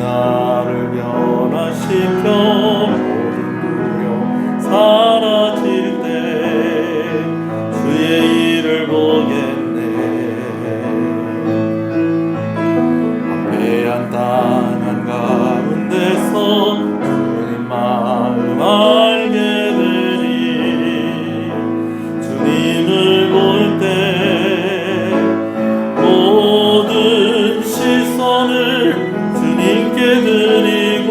나를 변화시켜 모든 두려움 사라질 때 주의 일을 보겠네. 한배한 땅한 가운데서 주님 마음 알게 되니 주님을 볼 때 모든 시선을 주님께 드리고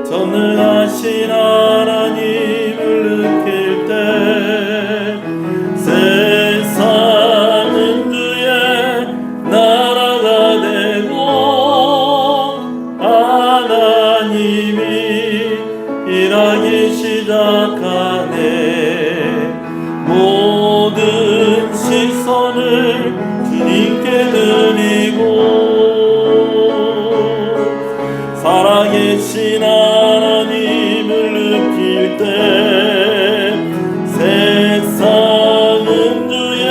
전능하신 하나님을 느낄 때 세상은 주의 나라가 되고 하나님이 일하기 시작하네. 모든 시선을 주님께 드리고 살아계신 하나님을 느낄 때 세상은 주의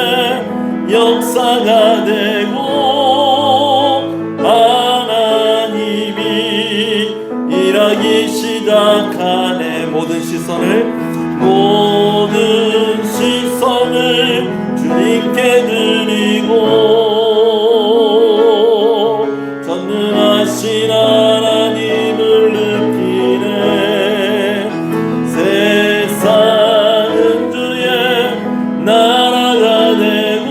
역사가 되고 하나님이 일하기 시작하네. 모든 시선을 주님께 드리고 전능하신 하나님을 느끼네. 세상은 주의 나라가 되고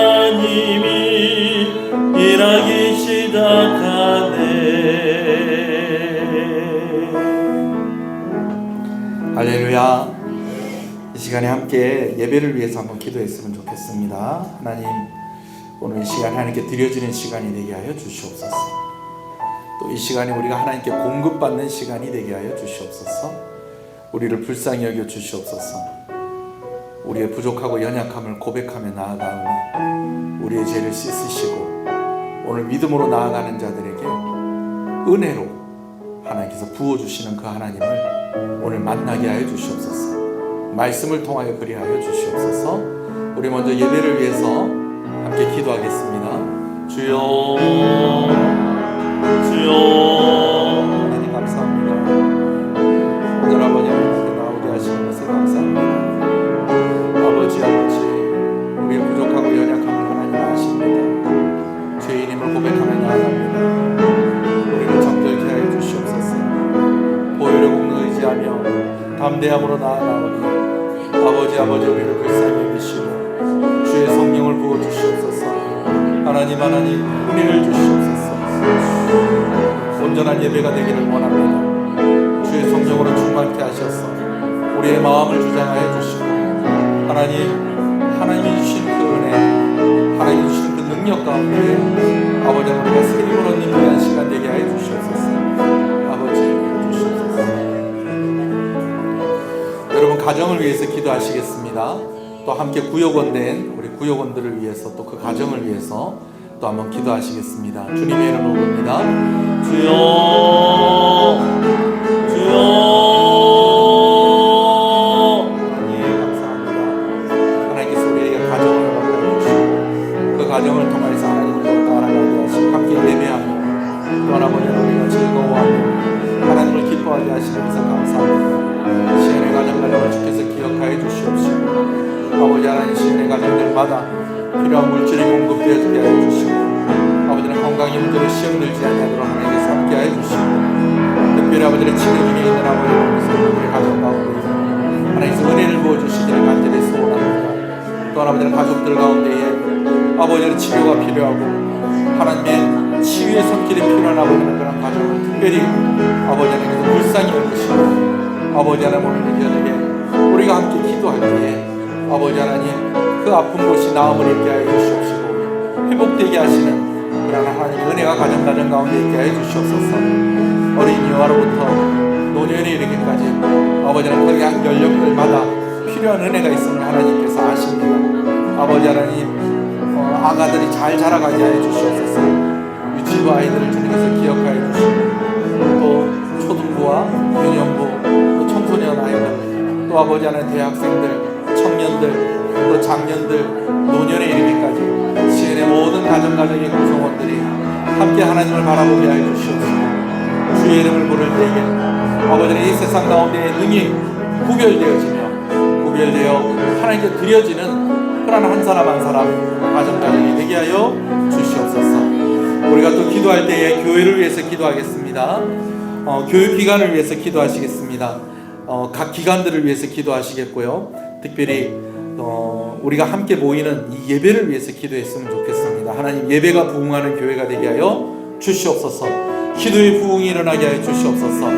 하나님이 일하기 시작하네. 할렐루야. 이 시간에 함께 예배를 위해서 한번 기도했으면 좋겠습니다. 하나님, 오늘 이 시간에 하나님께 드려지는 시간이 되게 하여 주시옵소서. 또 이 시간에 우리가 하나님께 공급받는 시간이 되게 하여 주시옵소서. 우리를 불쌍히 여겨 주시옵소서. 우리의 부족하고 연약함을 고백하며 나아가오니 우리의 죄를 씻으시고 오늘 믿음으로 나아가는 자들에게 은혜로 하나님께서 부어주시는 그 하나님을 오늘 만나게 하여 주시옵소서. 말씀을 통하여 그리하여 주시옵소서. 우리 먼저 예배를 위해서 함께 기도하겠습니다. 주여, 주여. 하나님 감사합니다. 오늘 아버지 앞에 나오게 하시는 것에 감사합니다. 아버지, 우리의 부족하고 연약함을 하나님 아십니다. 죄인임을 고백하며 나아갑니다. 우리를 정결케 하여 주시옵소서. 보혈의 공로 의지하며 담대함으로 나아가오니 아버지 우리를 불쌍히 여기시고 주의 성령을 부어주시옵소서. 하나님 은혜를 주시옵소서. 온전한 예배가 되기를 원합니다. 주의 성령으로 충만케 하셔서 우리의 마음을 주장하여 주시고 하나님이 주신 그 은혜, 하나님이 주신 그 능력 가운데 아버지 우리가 새 힘을 얻는 귀한 시간 되게 하여 주시옵소서. 아버지 주시옵소서. 여러분 가정을 위해서 기도하시겠습니다. 또 함께 구역원된 우리 구역원들을 위해서 또 그 가정을 위해서 또 한번 기도하시겠습니다. 주님의 이름으로 부릅니다. 주여, 주여. 하나님 감사합니다. 하나님께서 우리에게 가정을 허락하시고 그 가정을 통해서 하나님을 더 따라가게 하시고 함께 예배하며 또 아버지 우리가 즐거워하며 하나님을 기뻐하게 하시면서 감사합니다. 시간의 가정을 주께서 기억하여 주시옵시고 아버지 하나님 시간의 가정들마다 필요한 물질이 공급되어 주게 하여 주시고 아버지는 건강이 문제로 시험 들지 않도록 하나님께서 함께 하여 주시고 특별히 아버지의 치료 중에 있는 아버지의 성도들의 가정 가운데 하나님께서 은혜를 부어주시기를 간절히 소원합니다. 또한 아버지는 가족들 가운데에 아버지의 치료가 필요하고 하나님의 치유의 손길이 필요한 아버지는 그런 가정을 특별히 아버지 하나님께서 불쌍히 여기시고 아버지 하나님 오늘 저녁에 우리가 함께 기도할 때에 아버지 하나님 그 아픈 곳이 나음을 입게 하여 주시옵시고 회복되게 하시는 그러나 하나님 은혜가 가정 가운데 있게 하여 주시옵소서. 어린 여아로부터 노년에 이르기까지 아버지는 그 연령들마다 필요한 은혜가 있음을 하나님께서 아십니다. 아버지 하나님 아가들이 잘 자라가게 하여 주시옵소서. 유치부 아이들을 주님께서 기억하여 주시고 또 초등부와 유년부 또 청소년 아이들 또 아버지 하나님 대학생들 청년들 또 장년들 노년에 이르기까지 시은의 가정가정의 구성원들이 함께 하나님을 바라보게 하여 주시옵소서. 주의 이름을 부를 때에 아버지는 이 세상 가운데 능히 구별되어 하나님께 드려지는 그런 한 사람 한 사람 가정가정이 되게 하여 주시옵소서. 우리가 또 기도할 때에 교회를 위해서 기도하겠습니다. 교육기관을 위해서 기도하시겠습니다. 각 기관들을 위해서 기도하시겠고요. 특별히 우리가 함께 모이는 이 예배를 위해서 기도했으면 좋겠습니다. 하나님, 예배가 부흥하는 교회가 되게 하여 주시옵소서. 기도의 부흥이 일어나게 하여 주시옵소서.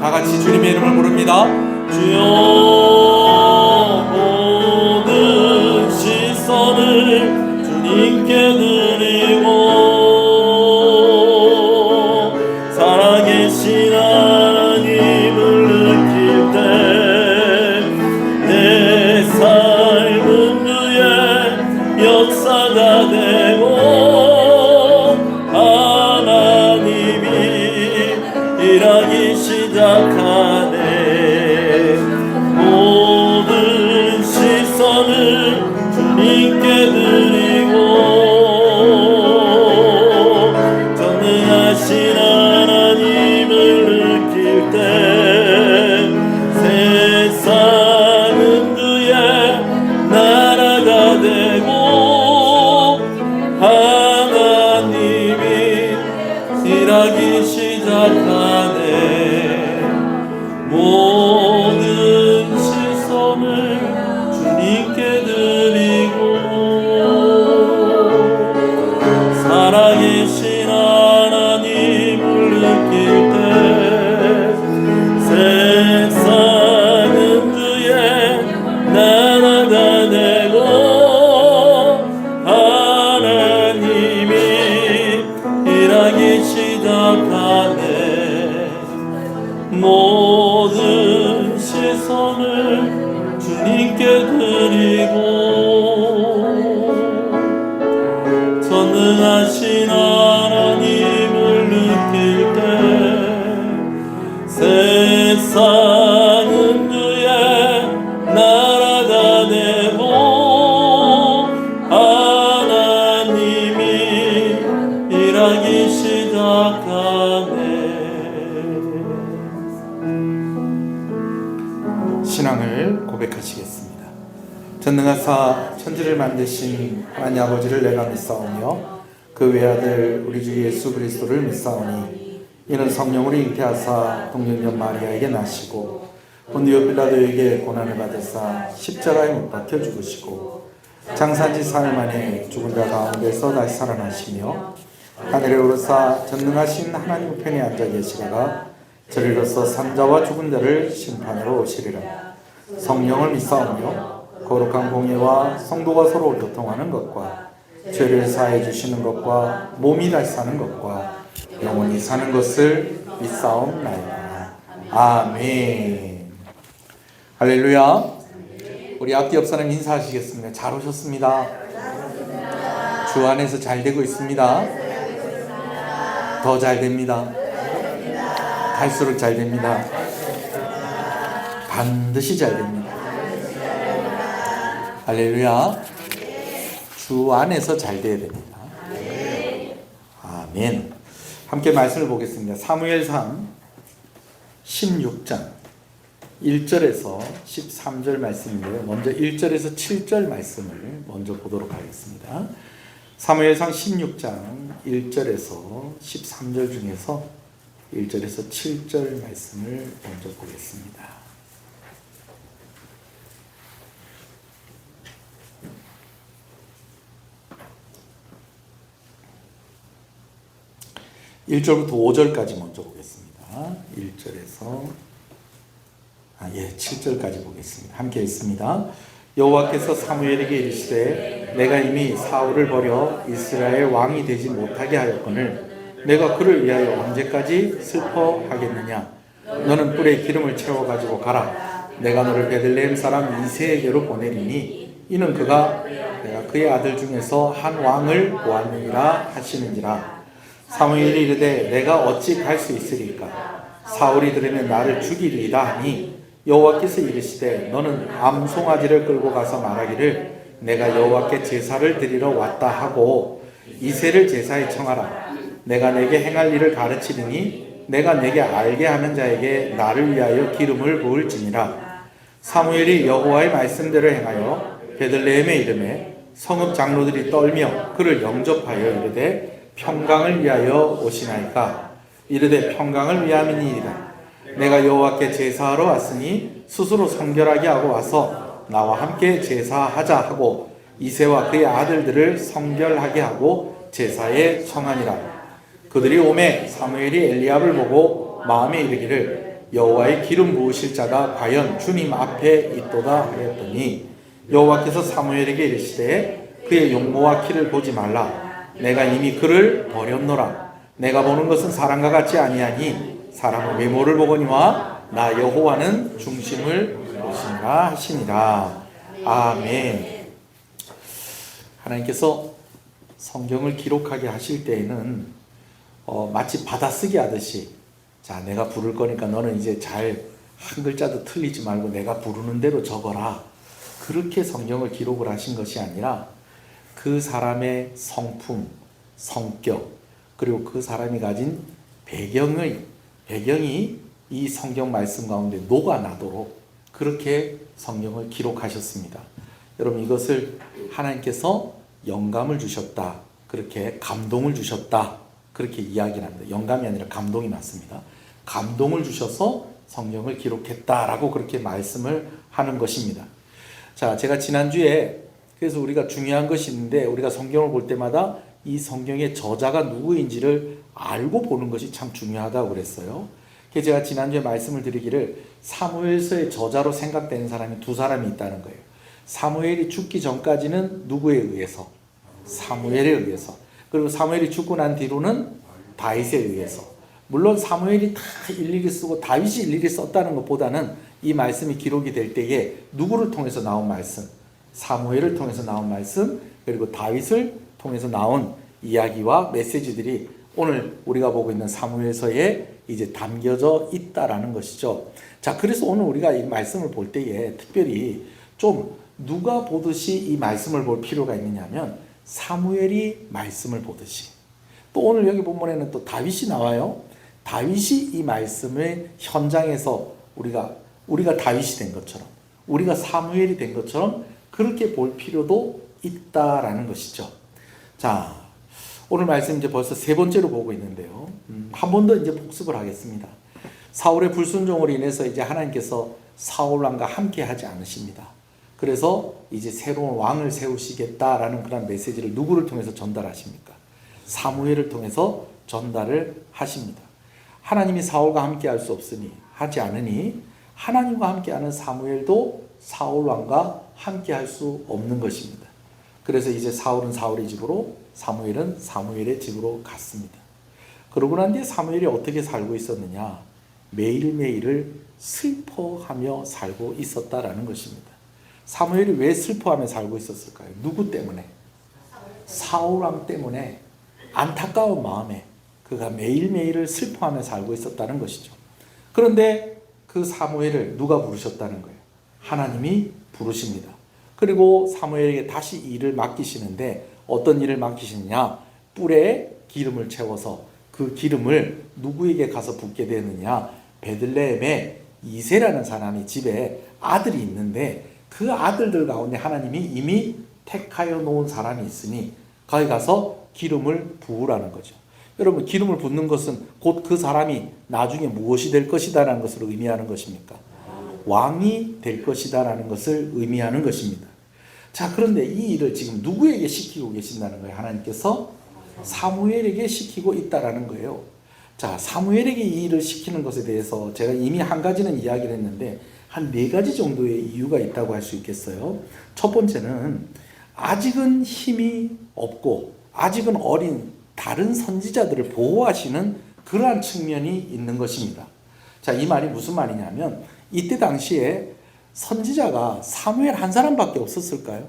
다 같이 주님의 이름을 부릅니다. 주여, 모든 시선을 주님께 드리고 살아계신 하나님을 느낄 때 내 삶은 주의 역사가 되고 하나님이 일하기 시작하네. 모든 시선을 주님께 드리고 전능하신 하나님을 느낄 때 세상은 주의 나라가 되고 하나님이 일하기 시작하네. 모든 시선을 주님께 드리고 살아계신 하나님을 느낄 때 세상은 주의 나라가 되고 하나님이 일하기 시작하네. 모든 시선을 주님께 드리고 전능하신 하나님을 느낄 때 세상은 주의 나라가 되고 하나님이 일하기 시작하네. 신앙을 고백하시겠습니다. 전능하사 천지를 만드신 하나님 아버지를 내가 믿사오며 그 외아들 우리 주 예수 그리스도를 믿사오니 이는 성령으로 잉태하사 동정녀 마리아에게 나시고 본디오 빌라도에게 고난을 받으사 십자가에 못 박혀 죽으시고 장사지 사흘 만에 죽은 자 가운데서 다시 살아나시며 하늘에 오르사 전능하신 하나님 우편에 앉아 계시다가 저리로서 산자와 죽은 자를 심판으로 오시리라. 성령을 믿사오며 거룩한 공예와 성도가 서로 교통하는 것과 죄를 사해 주시는 것과 몸이 다시 사는 것과 영원히 사는 것을 믿사옵나이다. 아멘. 할렐루야. 우리 앞뒤 옆사람 인사하시겠습니다. 잘 오셨습니다. 주 안에서 잘 되고 있습니다. 더 잘 됩니다. 갈수록 잘 됩니다. 반드시 잘 됩니다. 할렐루야. 주 안에서 잘 돼야 됩니다. 아멘. 함께 말씀을 보겠습니다. 사무엘상 16장 1절에서 13절 말씀인데요. 먼저 1절에서 7절 말씀을 먼저 보도록 하겠습니다. 사무엘상 16장 1절에서 13절 중에서 1절에서 7절 말씀을 먼저 보겠습니다. (1절부터) (5절까지) 먼저 보겠습니다. 1절에서 7절까지 보겠습니다. 함께 읽습니다. 여호와께서 사무엘에게 이르시되 내가 이미 사울을 버려 이스라엘 왕이 되지 못하게 하였거늘 내가 그를 위하여 언제까지 슬퍼하겠느냐. 너는 뿔에 기름을 채워 가지고 가라. 내가 너를 베들레헴 사람 이새에게로 보내리니 이는 그가 내가 그의 아들 중에서 한 왕을 보았느니라 하시는지라. 사무엘이 이르되 내가 어찌 갈 수 있으리까. 사울이 들으면 나를 죽이리이다 하니 여호와께서 이르시되 너는 암송아지를 끌고 가서 말하기를 내가 여호와께 제사를 드리러 왔다 하고 이새를 제사에 청하라. 내가 내게 행할 일을 가르치리니 내가 내게 알게 하는 자에게 나를 위하여 기름을 부을지니라. 사무엘이 여호와의 말씀대로 행하여 베들레헴의 이름에 성읍 장로들이 떨며 그를 영접하여 이르되 평강을 위하여 오시나이까. 이르되 평강을 위함이니이다. 내가 여호와께 제사하러 왔으니 스스로 성결하게 하고 와서 나와 함께 제사하자 하고 이새와 그의 아들들을 성결하게 하고 제사에 청하니라. 그들이 오매 사무엘이 엘리압을 보고 마음에 이르기를 여호와의 기름 부으실 자가 과연 주님 앞에 있도다 하였더니 여호와께서 사무엘에게 이르시되 그의 용모와 키를 보지 말라. 내가 이미 그를 버렸노라. 내가 보는 것은 사람과 같지 아니하니 사람은 외모를 보거니와 나 여호와는 중심을 보시니라 하시니라. 아멘. 하나님께서 성경을 기록하게 하실 때에는 마치 받아쓰기 하듯이, 자, 내가 부를 거니까 너는 이제 잘 한 글자도 틀리지 말고 내가 부르는 대로 적어라. 그렇게 성경을 기록을 하신 것이 아니라 그 사람의 성품, 성격, 그리고 그 사람이 가진 배경이 이 성경 말씀 가운데 녹아나도록 그렇게 성경을 기록하셨습니다. 여러분, 이것을 하나님께서 영감을 주셨다, 그렇게 감동을 주셨다, 그렇게 이야기를 합니다. 영감이 아니라 감동이 맞습니다. 감동을 주셔서 성경을 기록했다라고 그렇게 말씀을 하는 것입니다. 자, 제가 지난주에 그래서 우리가 중요한 것이 있는데 우리가 성경을 볼 때마다 이 성경의 저자가 누구인지를 알고 보는 것이 참 중요하다고 그랬어요. 그래서 제가 지난주에 말씀을 드리기를 사무엘서의 저자로 생각되는 사람이 두 사람이 있다는 거예요. 사무엘이 죽기 전까지는 누구에 의해서? 사무엘에 의해서. 그리고 사무엘이 죽고 난 뒤로는 다윗에 의해서. 물론 사무엘이 다 일일이 쓰고 다윗이 일일이 썼다는 것보다는 이 말씀이 기록이 될 때에 누구를 통해서 나온 말씀? 사무엘을 통해서 나온 말씀, 그리고 다윗을 통해서 나온 이야기와 메시지들이 오늘 우리가 보고 있는 사무엘서에 이제 담겨져 있다라는 것이죠. 자, 그래서 오늘 우리가 이 말씀을 볼 때에 특별히 좀 누가 보듯이 이 말씀을 볼 필요가 있느냐면 사무엘이 말씀을 보듯이, 또 오늘 여기 본문에는 또 다윗이 나와요. 다윗이 이 말씀의 현장에서 우리가 다윗이 된 것처럼, 우리가 사무엘이 된 것처럼 그렇게 볼 필요도 있다라는 것이죠. 자, 오늘 말씀 이제 벌써 세 번째로 보고 있는데요. 한 번 더 이제 복습을 하겠습니다. 사울의 불순종으로 인해서 이제 하나님께서 사울 왕과 함께 하지 않으십니다. 그래서 이제 새로운 왕을 세우시겠다라는 그런 메시지를 누구를 통해서 전달하십니까? 사무엘을 통해서 전달을 하십니다. 하나님이 사울과 함께 할 수 없으니, 하지 않으니 하나님과 함께하는 사무엘도 사울 왕과 함께 할 수 없는 것입니다. 그래서 이제 사울은 사울의 집으로, 사무엘은 사무엘의 집으로 갔습니다. 그러고 난 뒤에 사무엘이 어떻게 살고 있었느냐? 매일매일을 슬퍼하며 살고 있었다라는 것입니다. 사무엘이 왜 슬퍼하며 살고 있었을까요? 누구 때문에? 사울 왕 때문에 안타까운 마음에 그가 매일매일을 슬퍼하며 살고 있었다는 것이죠. 그런데 그 사무엘을 누가 부르셨다는 거예요? 하나님이 부르십니다. 그리고 사무엘에게 다시 일을 맡기시는데 어떤 일을 맡기시느냐? 뿔에 기름을 채워서 그 기름을 누구에게 가서 붓게 되느냐? 베들레헴에 이새라는 사람이 집에 아들이 있는데 그 아들들 가운데 하나님이 이미 택하여 놓은 사람이 있으니 거기 가서 기름을 부으라는 거죠. 여러분, 기름을 붓는 것은 곧 그 사람이 나중에 무엇이 될 것이다라는 것을 의미하는 것입니까? 왕이 될 것이다라는 것을 의미하는 것입니다. 자, 그런데 이 일을 지금 누구에게 시키고 계신다는 거예요? 하나님께서 사무엘에게 시키고 있다라는 거예요. 자, 사무엘에게 이 일을 시키는 것에 대해서 제가 이미 한 가지는 이야기를 했는데 한 네 가지 정도의 이유가 있다고 할 수 있겠어요. 첫 번째는 아직은 힘이 없고 아직은 어린 다른 선지자들을 보호하시는 그러한 측면이 있는 것입니다. 자, 이 말이 무슨 말이냐면 이때 당시에 선지자가 사무엘 한 사람밖에 없었을까요?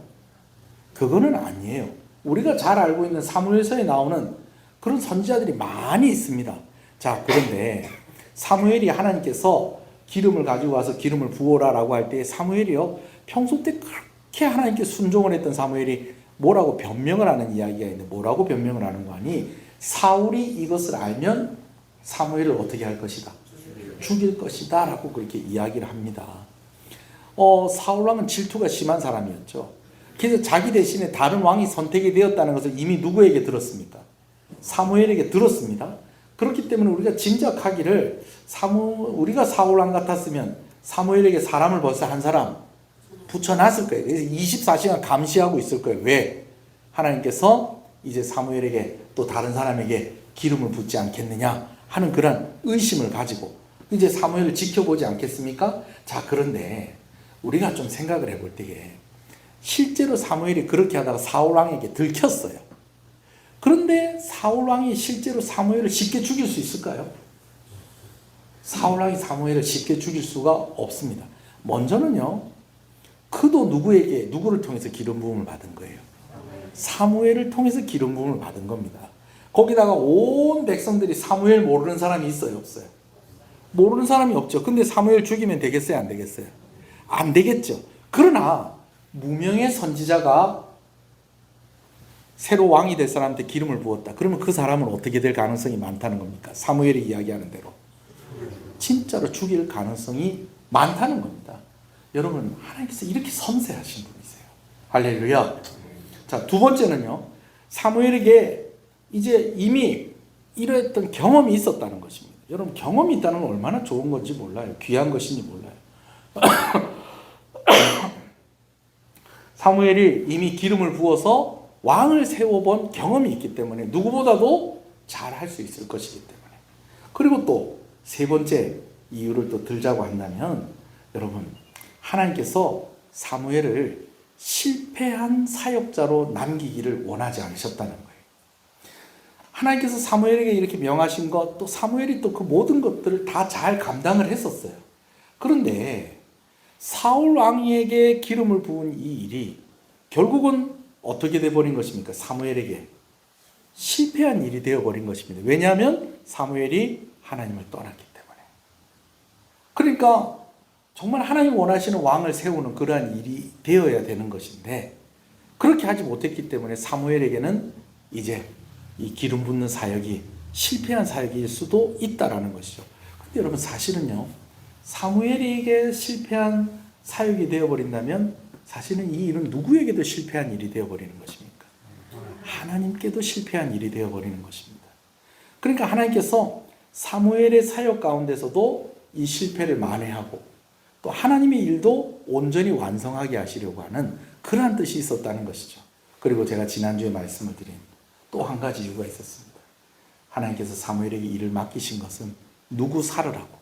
그거는 아니에요. 우리가 잘 알고 있는 사무엘서에 나오는 그런 선지자들이 많이 있습니다. 자, 그런데 사무엘이 하나님께서 기름을 가지고 와서 기름을 부어라 라고 할 때 사무엘이요, 평소 때 그렇게 하나님께 순종을 했던 사무엘이 뭐라고 변명을 하는 이야기가 있는데 뭐라고 변명을 하는 거 아니? 사울이 이것을 알면 사무엘을 어떻게 할 것이다? 죽일 것이다 라고 그렇게 이야기를 합니다. 사울왕은 질투가 심한 사람이었죠. 그래서 자기 대신에 다른 왕이 선택이 되었다는 것을 이미 누구에게 들었습니까? 사무엘에게 들었습니다. 그렇기 때문에 우리가 짐작하기를 우리가 사울왕 같았으면 사무엘에게 사람을 벌써 한 사람 붙여놨을 거예요. 그래서 24시간 감시하고 있을 거예요. 왜? 하나님께서 이제 사무엘에게 또 다른 사람에게 기름을 붓지 않겠느냐 하는 그런 의심을 가지고 이제 사무엘을 지켜보지 않겠습니까? 자, 그런데 우리가 좀 생각을 해볼 때에 실제로 사무엘이 그렇게 하다가 사울왕에게 들켰어요. 그런데 사울왕이 실제로 사무엘을 쉽게 죽일 수 있을까요? 사울왕이 사무엘을 쉽게 죽일 수가 없습니다. 먼저는요, 그도 누구를 통해서 기름 부음을 받은 거예요? 사무엘을 통해서 기름 부음을 받은 겁니다. 거기다가 온 백성들이 사무엘 모르는 사람이 있어요, 없어요? 모르는 사람이 없죠. 근데 사무엘 죽이면 되겠어요, 안 되겠어요? 안 되겠죠. 그러나 무명의 선지자가 새로 왕이 될 사람한테 기름을 부었다. 그러면 그 사람은 어떻게 될 가능성이 많다는 겁니까? 사무엘이 이야기하는 대로 진짜로 죽일 가능성이 많다는 겁니다. 여러분, 하나님께서 이렇게 섬세하신 분이세요. 할렐루야. 자, 두 번째는요, 사무엘에게 이제 이미 이러했던 경험이 있었다는 것입니다. 여러분, 경험이 있다는 건 얼마나 좋은 건지 몰라요. 귀한 것인지 몰라요. 사무엘이 이미 기름을 부어서 왕을 세워본 경험이 있기 때문에 누구보다도 잘 할 수 있을 것이기 때문에. 그리고 또 세 번째 이유를 또 들자고 한다면, 여러분, 하나님께서 사무엘을 실패한 사역자로 남기기를 원하지 않으셨다는 거예요. 하나님께서 사무엘에게 이렇게 명하신 것, 또 사무엘이 또 그 모든 것들을 다 잘 감당을 했었어요. 그런데 사울 왕에게 기름을 부은 이 일이 결국은 어떻게 되어버린 것입니까? 사무엘에게 실패한 일이 되어버린 것입니다. 왜냐하면 사무엘이 하나님을 떠났기 때문에. 그러니까 정말 하나님 원하시는 왕을 세우는 그러한 일이 되어야 되는 것인데 그렇게 하지 못했기 때문에 사무엘에게는 이제 이 기름 붓는 사역이 실패한 사역일 수도 있다라는 것이죠. 근데 여러분, 사실은요, 사무엘에게 실패한 사역이 되어버린다면 사실은 이 일은 누구에게도 실패한 일이 되어버리는 것입니까? 하나님께도 실패한 일이 되어버리는 것입니다. 그러니까 하나님께서 사무엘의 사역 가운데서도 이 실패를 만회하고 또 하나님의 일도 온전히 완성하게 하시려고 하는 그러한 뜻이 있었다는 것이죠. 그리고 제가 지난주에 말씀을 드린 또 한 가지 이유가 있었습니다. 하나님께서 사무엘에게 일을 맡기신 것은 누구 살으라고?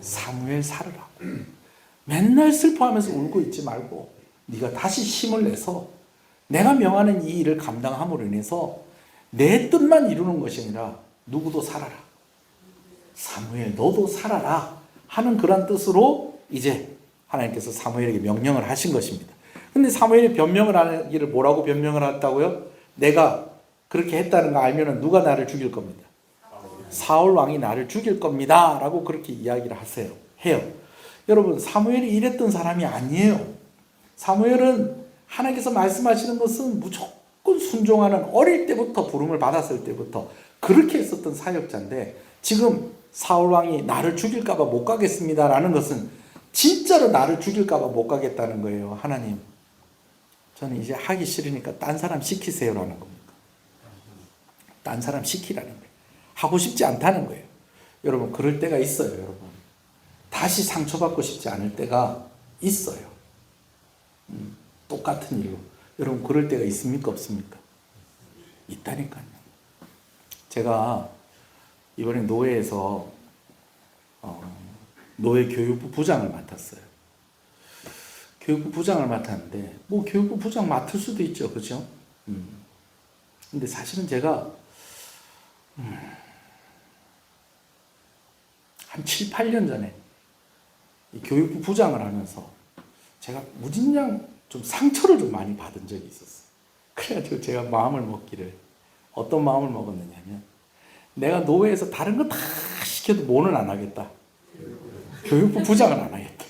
사무엘 살으라고. 맨날 슬퍼하면서 울고 있지 말고 네가 다시 힘을 내서 내가 명하는 이 일을 감당함으로 인해서 내 뜻만 이루는 것이 아니라 누구도 살아라. 사무엘 너도 살아라 하는 그런 뜻으로 이제 하나님께서 사무엘에게 명령을 하신 것입니다. 근데 사무엘이 변명을 하기를 뭐라고 변명을 했다고요? 내가 그렇게 했다는 거 알면 누가 나를 죽일 겁니다. 사울 왕이 나를 죽일 겁니다 라고 그렇게 이야기를 해요. 여러분, 사무엘이 이랬던 사람이 아니에요. 사무엘은 하나님께서 말씀하시는 것은 무조건 순종하는, 어릴 때부터 부름을 받았을 때부터 그렇게 했었던 사역자인데 지금 사울 왕이 나를 죽일까 봐 못 가겠습니다 라는 것은 진짜로 나를 죽일까 봐 못 가겠다는 거예요. 하나님, 저는 이제 하기 싫으니까 딴 사람 시키세요라는 겁니다. 딴 사람 시키라는 거예요. 하고 싶지 않다는 거예요. 여러분, 그럴 때가 있어요. 여러분, 다시 상처받고 싶지 않을 때가 있어요. 똑같은 일로. 여러분, 그럴 때가 있습니까? 없습니까? 있다니까요. 제가 이번에 노회에서 노회 교육부 부장을 맡았어요. 교육부 부장을 맡았는데 뭐 교육부 부장 맡을 수도 있죠. 그렇죠? 근데 사실은 제가 한 7, 8년 전에 이 교육부 부장을 하면서 제가 무진장 좀 상처를 좀 많이 받은 적이 있었어요. 그래가지고 제가 마음을 먹기를, 어떤 마음을 먹었느냐면 내가 노회에서 다른 거 다 시켜도 뭐는 안 하겠다. 교육부 부장은 안 하겠다.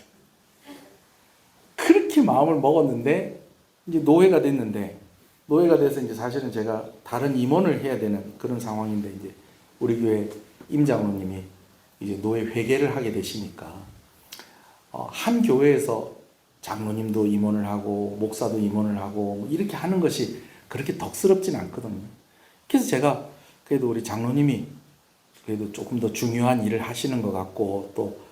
그렇게 마음을 먹었는데 이제 노예가 됐는데, 노예가 돼서 이제 사실은 제가 다른 임원을 해야 되는 그런 상황인데, 이제 우리 교회 임장로님이 이제 노예 회개를 하게 되시니까, 한 교회에서 장로님도 임원을 하고 목사도 임원을 하고 뭐 이렇게 하는 것이 그렇게 덕스럽진 않거든요. 그래서 제가 그래도 우리 장로님이 그래도 조금 더 중요한 일을 하시는 것 같고 또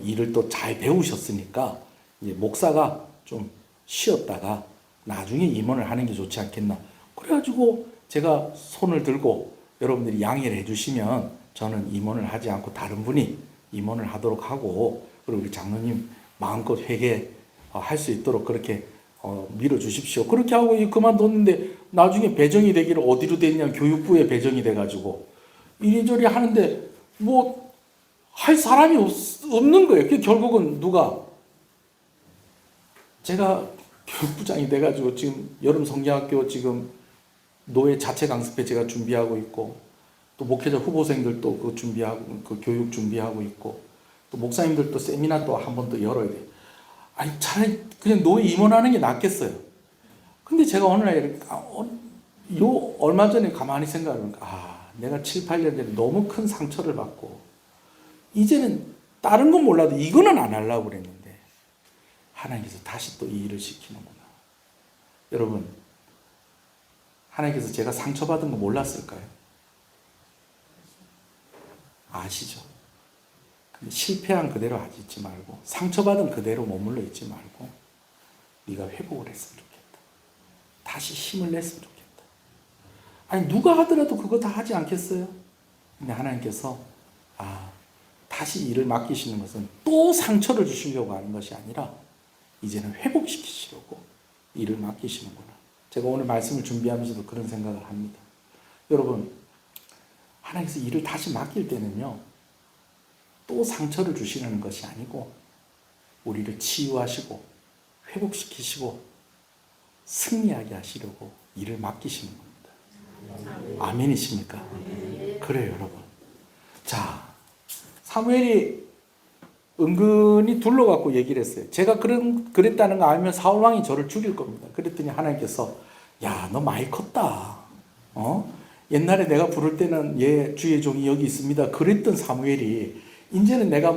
일을 또 잘 배우셨으니까 이제 목사가 좀 쉬었다가 나중에 임원을 하는 게 좋지 않겠나. 그래가지고 제가 손을 들고 여러분들이 양해를 해주시면 저는 임원을 하지 않고 다른 분이 임원을 하도록 하고, 그리고 우리 장로님 마음껏 회개할 수 있도록 그렇게 밀어주십시오. 그렇게 하고 그만뒀는데 나중에 배정이 되기를 어디로 됐냐, 교육부에 배정이 돼가지고 이리저리 하는데 뭐 할 사람이 없는 거예요. 결국은 누가, 제가 교육부장이 돼가지고 지금 여름 성경학교 지금 노예 자체 강습회 제가 준비하고 있고, 또 목회자 후보생들도 그 준비하고, 그 교육 준비하고 있고, 또 목사님들도 세미나 또 한 번 더 열어야 돼요. 아니 차라리 그냥 노예 임원하는 게 낫겠어요. 근데 제가 어느 날 이렇게 얼마 전에 가만히 생각해보니까 내가 7, 8년 전에 너무 큰 상처를 받고 이제는 다른 건 몰라도 이거는 안 하려고 그랬는데 하나님께서 다시 또 이 일을 시키는구나. 여러분, 하나님께서 제가 상처받은 거 몰랐을까요? 아시죠? 근데 실패한 그대로 있지 말고, 상처받은 그대로 머물러 있지 말고 네가 회복을 했으면 좋겠다. 다시 힘을 냈으면 좋겠다. 아니 누가 하더라도 그거 다 하지 않겠어요? 근데 하나님께서 다시 일을 맡기시는 것은 또 상처를 주시려고 하는 것이 아니라 이제는 회복시키시려고 일을 맡기시는구나. 제가 오늘 말씀을 준비하면서도 그런 생각을 합니다. 여러분, 하나님께서 일을 다시 맡길 때는요, 또 상처를 주시는 것이 아니고 우리를 치유하시고 회복시키시고 승리하게 하시려고 일을 맡기시는 겁니다. 아멘이십니까? 그래요, 여러분. 자, 사무엘이 은근히 둘러갖고 얘기를 했어요. 제가 그랬다는 거 알면 사울왕이 저를 죽일 겁니다. 그랬더니 하나님께서 야, 너 많이 컸다. 옛날에 내가 부를 때는 예, 주의 종이 여기 있습니다. 그랬던 사무엘이 이제는 내가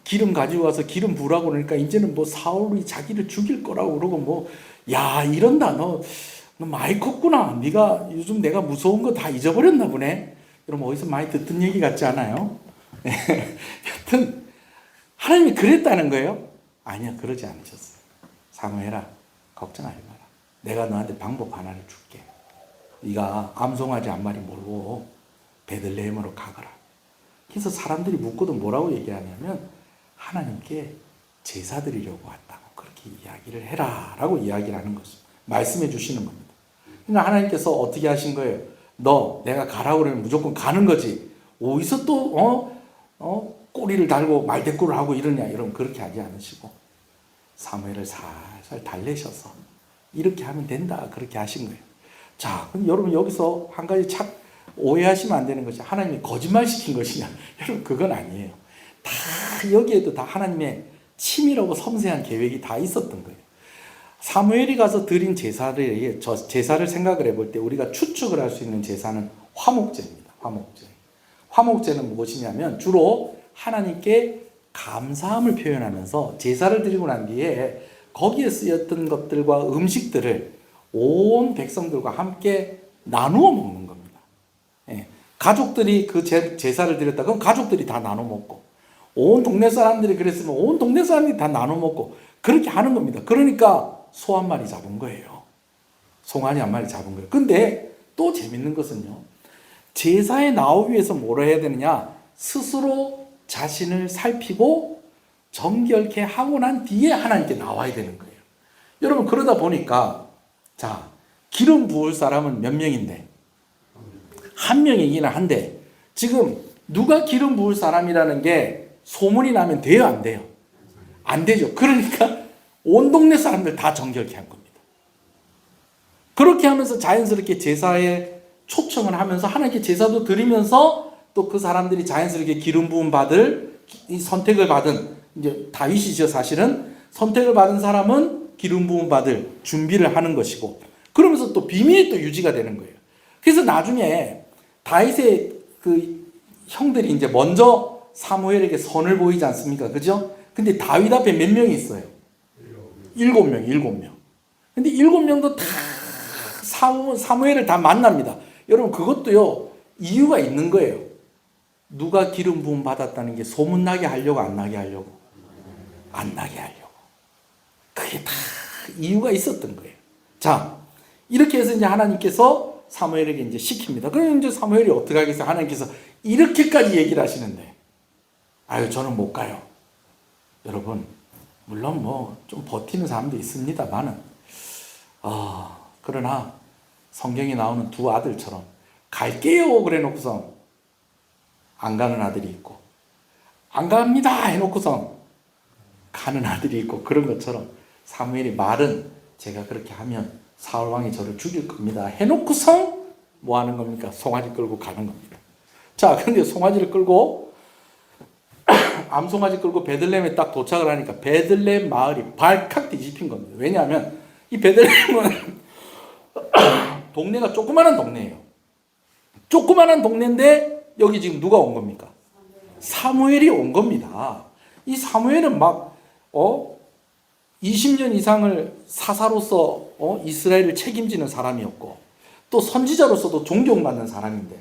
기름 가지고 와서 기름 부으라고 그러니까 이제는 사울이 자기를 죽일 거라고 그러고 야, 이런다. 너 많이 컸구나. 네가 요즘 내가 무서운 거 다 잊어버렸나 보네. 여러분 어디서 많이 듣던 얘기 같지 않아요? 여튼 하나님이 그랬다는 거예요? 아니요, 그러지 않으셨어요. 사무엘아, 걱정하지 마라. 내가 너한테 방법 하나를 줄게. 네가 암송아지 한 마리 몰고 베들레헴으로 가거라. 그래서 사람들이 묻거든 뭐라고 얘기하냐면 하나님께 제사 드리려고 왔다고 그렇게 이야기를 해라 라고 이야기를 하는 것입니다. 말씀해 주시는 겁니다. 그러니까 하나님께서 어떻게 하신 거예요? 너 내가 가라고 그러면 무조건 가는 거지. 어디서 또 꼬리를 달고 말대꾸를 하고 이러냐. 여러분 그렇게 하지 않으시고 사무엘을 살살 달래셔서 이렇게 하면 된다 그렇게 하신 거예요. 자, 그럼 여러분 여기서 한 가지 오해하시면 안 되는 것이 하나님이 거짓말 시킨 것이냐. 여러분 그건 아니에요. 다 여기에도 다 하나님의 치밀하고 섬세한 계획이 다 있었던 거예요. 사무엘이 가서 드린 제사를 생각을 해볼 때 우리가 추측을 할 수 있는 제사는 화목제입니다. 화목제는 무엇이냐면 주로 하나님께 감사함을 표현하면서 제사를 드리고 난 뒤에 거기에 쓰였던 것들과 음식들을 온 백성들과 함께 나누어 먹는 겁니다. 예. 가족들이 그 제사를 드렸다 그럼 가족들이 다 나눠 먹고, 온 동네 사람들이 그랬으면 온 동네 사람들이 다 나눠 먹고 그렇게 하는 겁니다. 그러니까 소 한 마리 잡은 거예요. 송아지 한 마리 잡은 거예요. 근데 또 재밌는 것은요, 제사에 나오기 위해서 뭐라 해야 되느냐, 스스로 자신을 살피고 정결케 하고 난 뒤에 하나님께 나와야 되는 거예요. 여러분 그러다 보니까 자, 기름 부을 사람은 몇 명인데? 한 명이긴 한데 지금 누가 기름 부을 사람이라는 게 소문이 나면 돼요, 안 돼요? 안 되죠. 그러니까 온 동네 사람들 다 정결케 한 겁니다. 그렇게 하면서 자연스럽게 제사에 초청을 하면서 하나님께 제사도 드리면서 또 그 사람들이 자연스럽게 기름 부음 받을 이 선택을 받은, 이제 다윗이죠. 사실은 선택을 받은 사람은 기름 부음 받을 준비를 하는 것이고, 그러면서 또 비밀이 또 유지가 되는 거예요. 그래서 나중에 다윗의 그 형들이 이제 먼저 사무엘에게 선을 보이지 않습니까? 그죠? 근데 다윗 앞에 몇 명이 있어요? 7명, 7명. 근데 7명도 다 사무엘을 다 만납니다. 여러분, 그것도요, 이유가 있는 거예요. 누가 기름 부음 받았다는 게 소문나게 하려고, 안 나게 하려고? 안 나게 하려고. 그게 다 이유가 있었던 거예요. 자, 이렇게 해서 이제 하나님께서 사무엘에게 이제 시킵니다. 그럼 이제 사무엘이 어떻게 하겠어요? 하나님께서 이렇게까지 얘기를 하시는데, 아유, 저는 못 가요. 여러분, 물론 뭐 좀 버티는 사람도 있습니다만은, 그러나 성경에 나오는 두 아들처럼 갈게요 그래 놓고서 안 가는 아들이 있고, 안 갑니다 해놓고서 가는 아들이 있고, 그런 것처럼 사무엘이 말은 제가 그렇게 하면 사울왕이 저를 죽일 겁니다 해놓고서 뭐 하는 겁니까? 송아지 끌고 가는 겁니다. 자, 그런데 송아지를 끌고 암송아지 끌고 베들레헴에 딱 도착을 하니까 베들레헴 마을이 발칵 뒤집힌 겁니다. 왜냐하면 이 베들레헴은 동네가 조그마한 동네예요. 조그마한 동네인데 여기 지금 누가 온 겁니까? 사무엘이 온 겁니다. 이 사무엘은 막 20년 이상을 사사로서 이스라엘을 책임지는 사람이었고, 또 선지자로서도 존경받는 사람인데,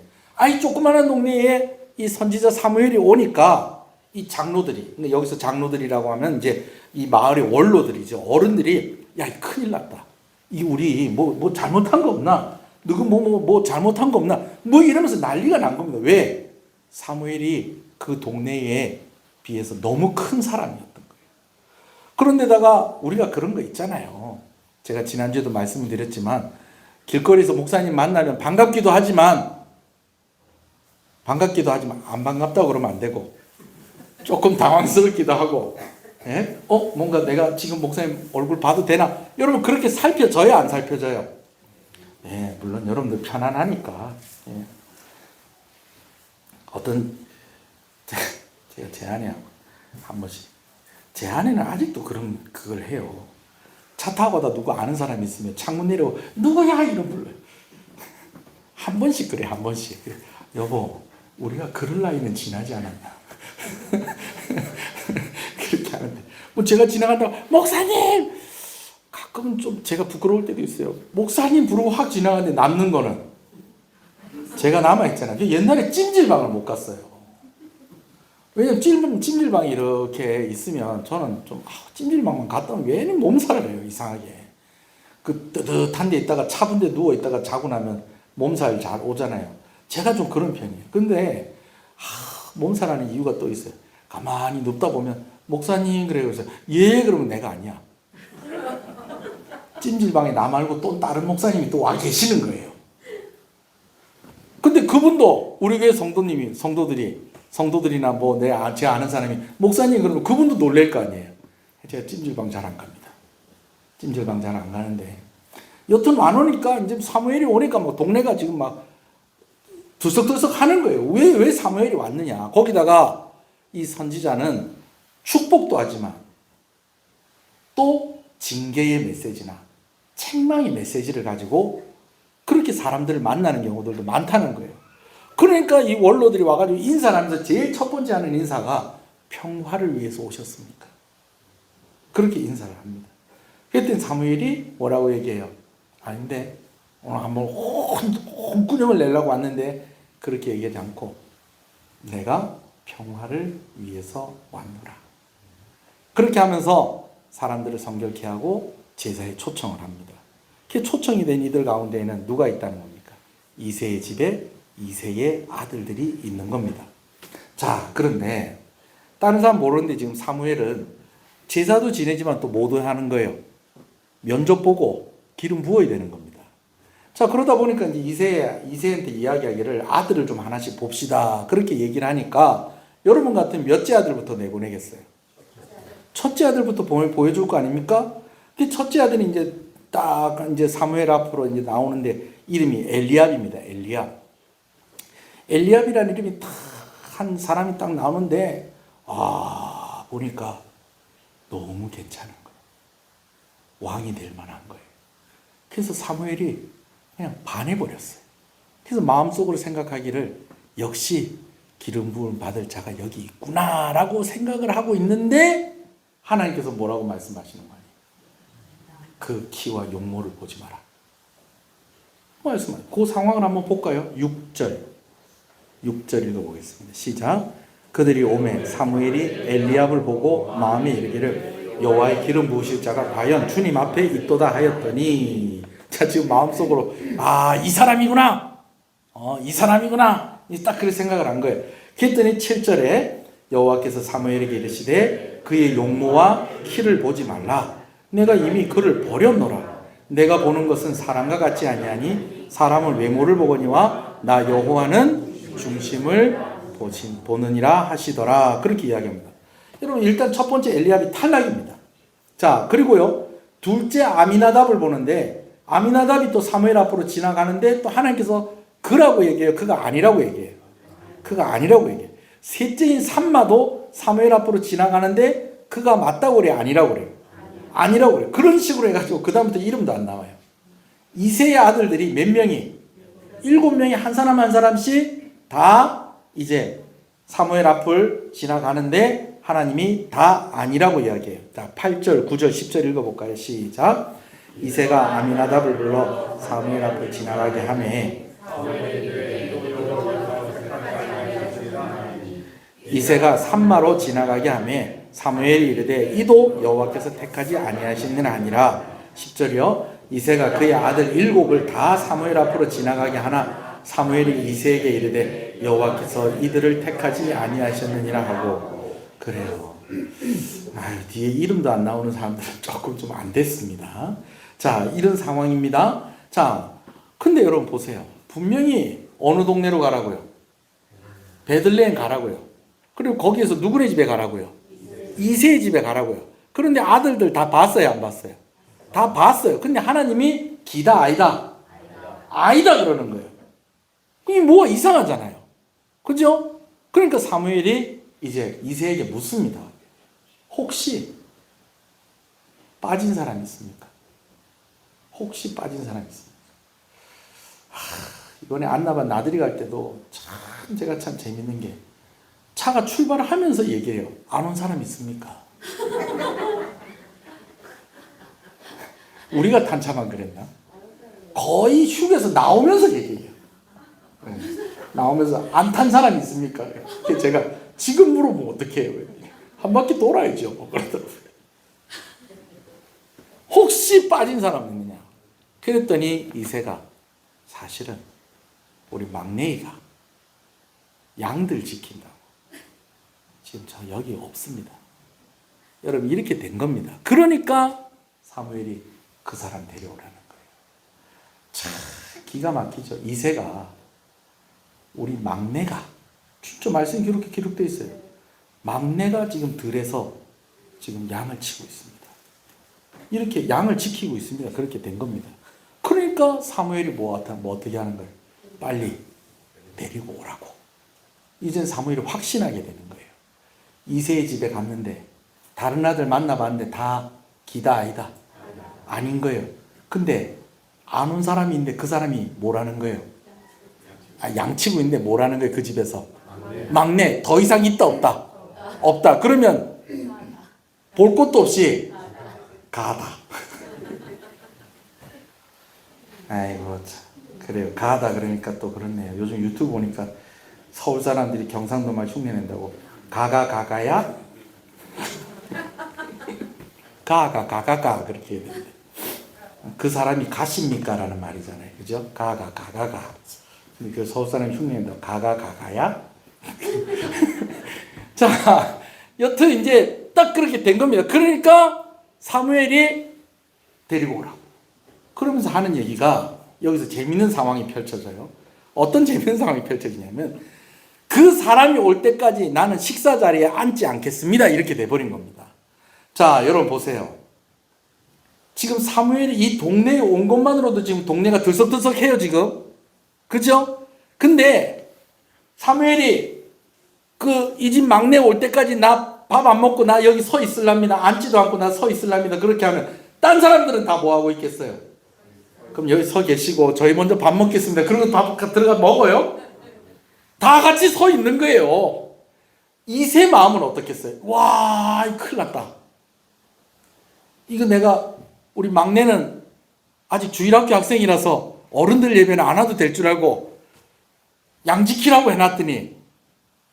이 조그마한 동네에 이 선지자 사무엘이 오니까 이 장로들이, 여기서 장로들이라고 하면 이제 이 마을의 원로들이죠. 어른들이, 야, 큰일 났다. 이 우리 뭐 잘못한 거 없나? 누구 뭐 잘못한 거 없나? 뭐 이러면서 난리가 난 겁니다. 왜? 사무엘이 그 동네에 비해서 너무 큰 사람이었던 거예요. 그런데다가 우리가 그런 거 있잖아요. 제가 지난주에도 말씀을 드렸지만, 길거리에서 목사님 만나면 반갑기도 하지만 안 반갑다고 그러면 안 되고, 조금 당황스럽기도 하고, 예? 뭔가 내가 지금 목사님 얼굴 봐도 되나? 여러분, 그렇게 살펴져요, 안 살펴져요? 예, 물론 여러분들 편안하니까. 예. 제가 제 아내하고 한 번씩, 제 아내는 아직도 그걸 해요. 차 타고 가다 누구 아는 사람이 있으면 창문 내려고, 누구야? 이런 불러요. 한 번씩 그래, 한 번씩. 여보, 우리가 그럴 나이는 지나지 않았나? 그렇게 하는데, 뭐 제가 지나간다고, 목사님! 가끔은 좀 제가 부끄러울 때도 있어요. 목사님 부르고 확 지나가는데 남는 거는 제가 남아있잖아요. 옛날에 찜질방을 못 갔어요. 왜냐면 찜질방이 이렇게 있으면 저는 좀 찜질방만 갔다 오면 괜히 몸살을 해요. 이상하게. 그 뜨뜻한 데 있다가 차분 데 누워있다가 자고 나면 몸살 잘 오잖아요. 제가 좀 그런 편이에요. 근데 몸살하는 이유가 또 있어요. 가만히 눕다 보면, 목사님 그래요. 그래서 예, 그러면 내가 아니야. 찜질방에 나 말고 또 다른 목사님이 또 와 계시는 거예요. 근데 그분도 우리 교회 성도들이나 뭐 제 아는 사람이 목사님 그러면 그분도 놀랄 거 아니에요. 제가 찜질방 잘 안 갑니다. 찜질방 잘 안 가는데, 여튼 안 오니까 이제 사무엘이 오니까 뭐 동네가 지금 막 들썩들썩 하는 거예요. 왜 사무엘이 왔느냐. 거기다가 이 선지자는 축복도 하지만 또 징계의 메시지나 책망의 메시지를 가지고 그렇게 사람들을 만나는 경우들도 많다는 거예요. 그러니까 이 원로들이 와가지고 인사를 하면서 제일 첫 번째 하는 인사가 평화를 위해서 오셨습니까? 그렇게 인사를 합니다. 그랬더니 사무엘이 뭐라고 얘기해요? 아닌데, 오늘 한번 혼꾸녕을 내려고 왔는데, 그렇게 얘기하지 않고, 내가 평화를 위해서 왔노라. 그렇게 하면서 사람들을 성결케 하고 제사에 초청을 합니다. 그 초청이 된 이들 가운데에는 누가 있다는 겁니까? 이새의 집에 이새의 아들들이 있는 겁니다. 자, 그런데 다른 사람 모르는데 지금 사무엘은 제사도 지내지만 또 뭐도 하는 거예요? 면접 보고 기름 부어야 되는 겁니다. 자, 그러다 보니까 이제 이새한테 이야기하기를 아들을 좀 하나씩 봅시다. 그렇게 얘기를 하니까 여러분 같으면 몇째 아들부터 내보내겠어요? 첫째 아들부터 보여줄 거 아닙니까? 그 첫째 아들이 이제 사무엘 앞으로 이제 나오는데 이름이 엘리압입니다. 엘리압이라는 이름이 딱 한 사람이 딱 나오는데, 보니까 너무 괜찮은 거예요. 왕이 될 만한 거예요. 그래서 사무엘이 그냥 반해버렸어요. 그래서 마음속으로 생각하기를 역시 기름 부음 받을 자가 여기 있구나라고 생각을 하고 있는데 하나님께서 뭐라고 말씀하시는 거예요? 그 키와 용모를 보지 마라. 말씀하세요. 그 상황을 한번 볼까요? 6절 읽어보겠습니다. 시작. 그들이 오매 사무엘이 엘리압을 보고 마음에 이르기를 여호와의 기름 부으실 자가 과연 주님 앞에 있도다 하였더니, 자 지금 마음속으로 이 사람이구나, 이 사람이구나, 딱 그렇게 생각을 한 거예요. 그랬더니 7절에 여호와께서 사무엘에게 이르시되 그의 용모와 키를 보지 말라. 내가 이미 그를 버렸노라. 내가 보는 것은 사람과 같지 아니하니 사람은 외모를 보거니와 나 여호와는 중심을 보느니라 하시더라. 그렇게 이야기합니다. 여러분 일단 첫 번째 엘리압이 탈락입니다. 자 그리고요 둘째 아미나답을 보는데 아미나답이 또 사무엘 앞으로 지나가는데 또 하나님께서 그라고 얘기해요. 그가 아니라고 얘기해요. 그가 아니라고 얘기해요. 셋째인 삼마도 사무엘 앞으로 지나가는데 그가 맞다고 그래, 아니라고 그래요? 아니라고 그래요. 그런 식으로 해가지고 그 다음부터 이름도 안 나와요. 이새의 아들들이 몇 명이? 7명이 한 사람 한 사람씩 다 이제 사무엘 앞을 지나가는데 하나님이 다 아니라고 이야기해요. 자, 8절, 9절, 10절 읽어볼까요? 시작. 이새가 아미나답을 불러 사무엘 앞을 지나가게 하매 이새가 산마로 지나가게 하매 사무엘이 이르되 이도 여호와께서 택하지 아니하시느냐 하니라. 10절이요. 이새가 그의 아들 7을 다 사무엘 앞으로 지나가게 하나 사무엘이 이새에게 이르되 여호와께서 이들을 택하지 아니하셨느니라 하고. 그래요. 뒤에 이름도 안 나오는 사람들은 조금 좀 안 됐습니다. 자, 이런 상황입니다. 자, 근데 여러분 보세요. 분명히 어느 동네로 가라고요? 베들레헴 가라고요. 그리고 거기에서 누구네 집에 가라고요? 이새의 집에 가라고요. 그런데 아들들 다 봤어요, 안 봤어요? 다 봤어요. 근데 하나님이 기다, 아니다? 아니다 그러는 거예요. 이게 뭐가 이상하잖아요. 그죠? 그러니까 사무엘이 이제 이새에게 묻습니다. 혹시 빠진 사람 있습니까? 혹시 빠진 사람 있습니까? 이번에 안나반 나들이 갈 때도 참 제가 참 재밌는 게 차가 출발을 하면서 얘기해요. 안 온 사람 있습니까? 우리가 탄차만 그랬나? 거의 휴게소 나오면서 얘기해요. 나오면서 안 탄 사람 있습니까? 제가 지금 물어보면 어떻게 해요? 한 바퀴 돌아야죠. 그러더라고요. 혹시 빠진 사람 있느냐? 그랬더니 이새가 사실은 우리 막내이가 양들 지킨다고 지금 저 여기 없습니다. 여러분 이렇게 된 겁니다. 그러니까 사무엘이 그 사람 데려오라는 거예요. 참 기가 막히죠. 이새가 우리 막내가 진짜 말씀이 이렇게 기록되어 있어요. 막내가 지금 들에서 지금 양을 치고 있습니다. 이렇게 양을 지키고 있습니다. 그렇게 된 겁니다. 그러니까 사무엘이 뭐 어떻게 하는 거예요? 빨리 데리고 오라고. 이젠 사무엘이 확신하게 되는 거예요. 이새의 집에 갔는데 다른 아들 만나봤는데 다 기다 아니다? 아닌 거예요. 근데 안 온 사람이 있는데 그 사람이 뭐라는 거예요? 양치고 있는데 뭐라는 거예요? 그 집에서 막내 더 이상 있다 없다? 없다. 그러면 볼 것도 없이 가다. 아이고 참 그래요. 가다 그러니까 또 그렇네요. 요즘 유튜브 보니까 서울 사람들이 경상도말 흉내낸다고 가가야 가가 그렇게 해야 되는데 그 사람이 가십니까? 라는 말이잖아요. 그죠? 가가 그 서울 사람이 흉내낸다고 가가야 자 여튼 이제 딱 그렇게 된 겁니다. 그러니까 사무엘이 데리고 오라고. 그러면서 하는 얘기가 여기서 재밌는 상황이 펼쳐져요. 어떤 재밌는 상황이 펼쳐지냐면 그 사람이 올 때까지 나는 식사 자리에 앉지 않겠습니다. 이렇게 돼버린 겁니다. 자, 여러분 보세요. 지금 사무엘이 이 동네에 온 것만으로도 지금 동네가 들썩들썩해요, 지금. 그죠? 근데 사무엘이 이 집 막내 올 때까지 나 밥 안 먹고 나 여기 서 있을랍니다. 앉지도 않고 나 서 있을랍니다. 그렇게 하면 딴 사람들은 다 뭐 하고 있겠어요? 그럼 여기 서 계시고 저희 먼저 밥 먹겠습니다. 그러고 밥 들어가 먹어요? 다 같이 서 있는 거예요. 이 세 마음은 어떻겠어요? 와, 큰일 났다. 이거 내가 우리 막내는 아직 주일학교 학생이라서 어른들 예배는 안 와도 될 줄 알고 양지키라고 해놨더니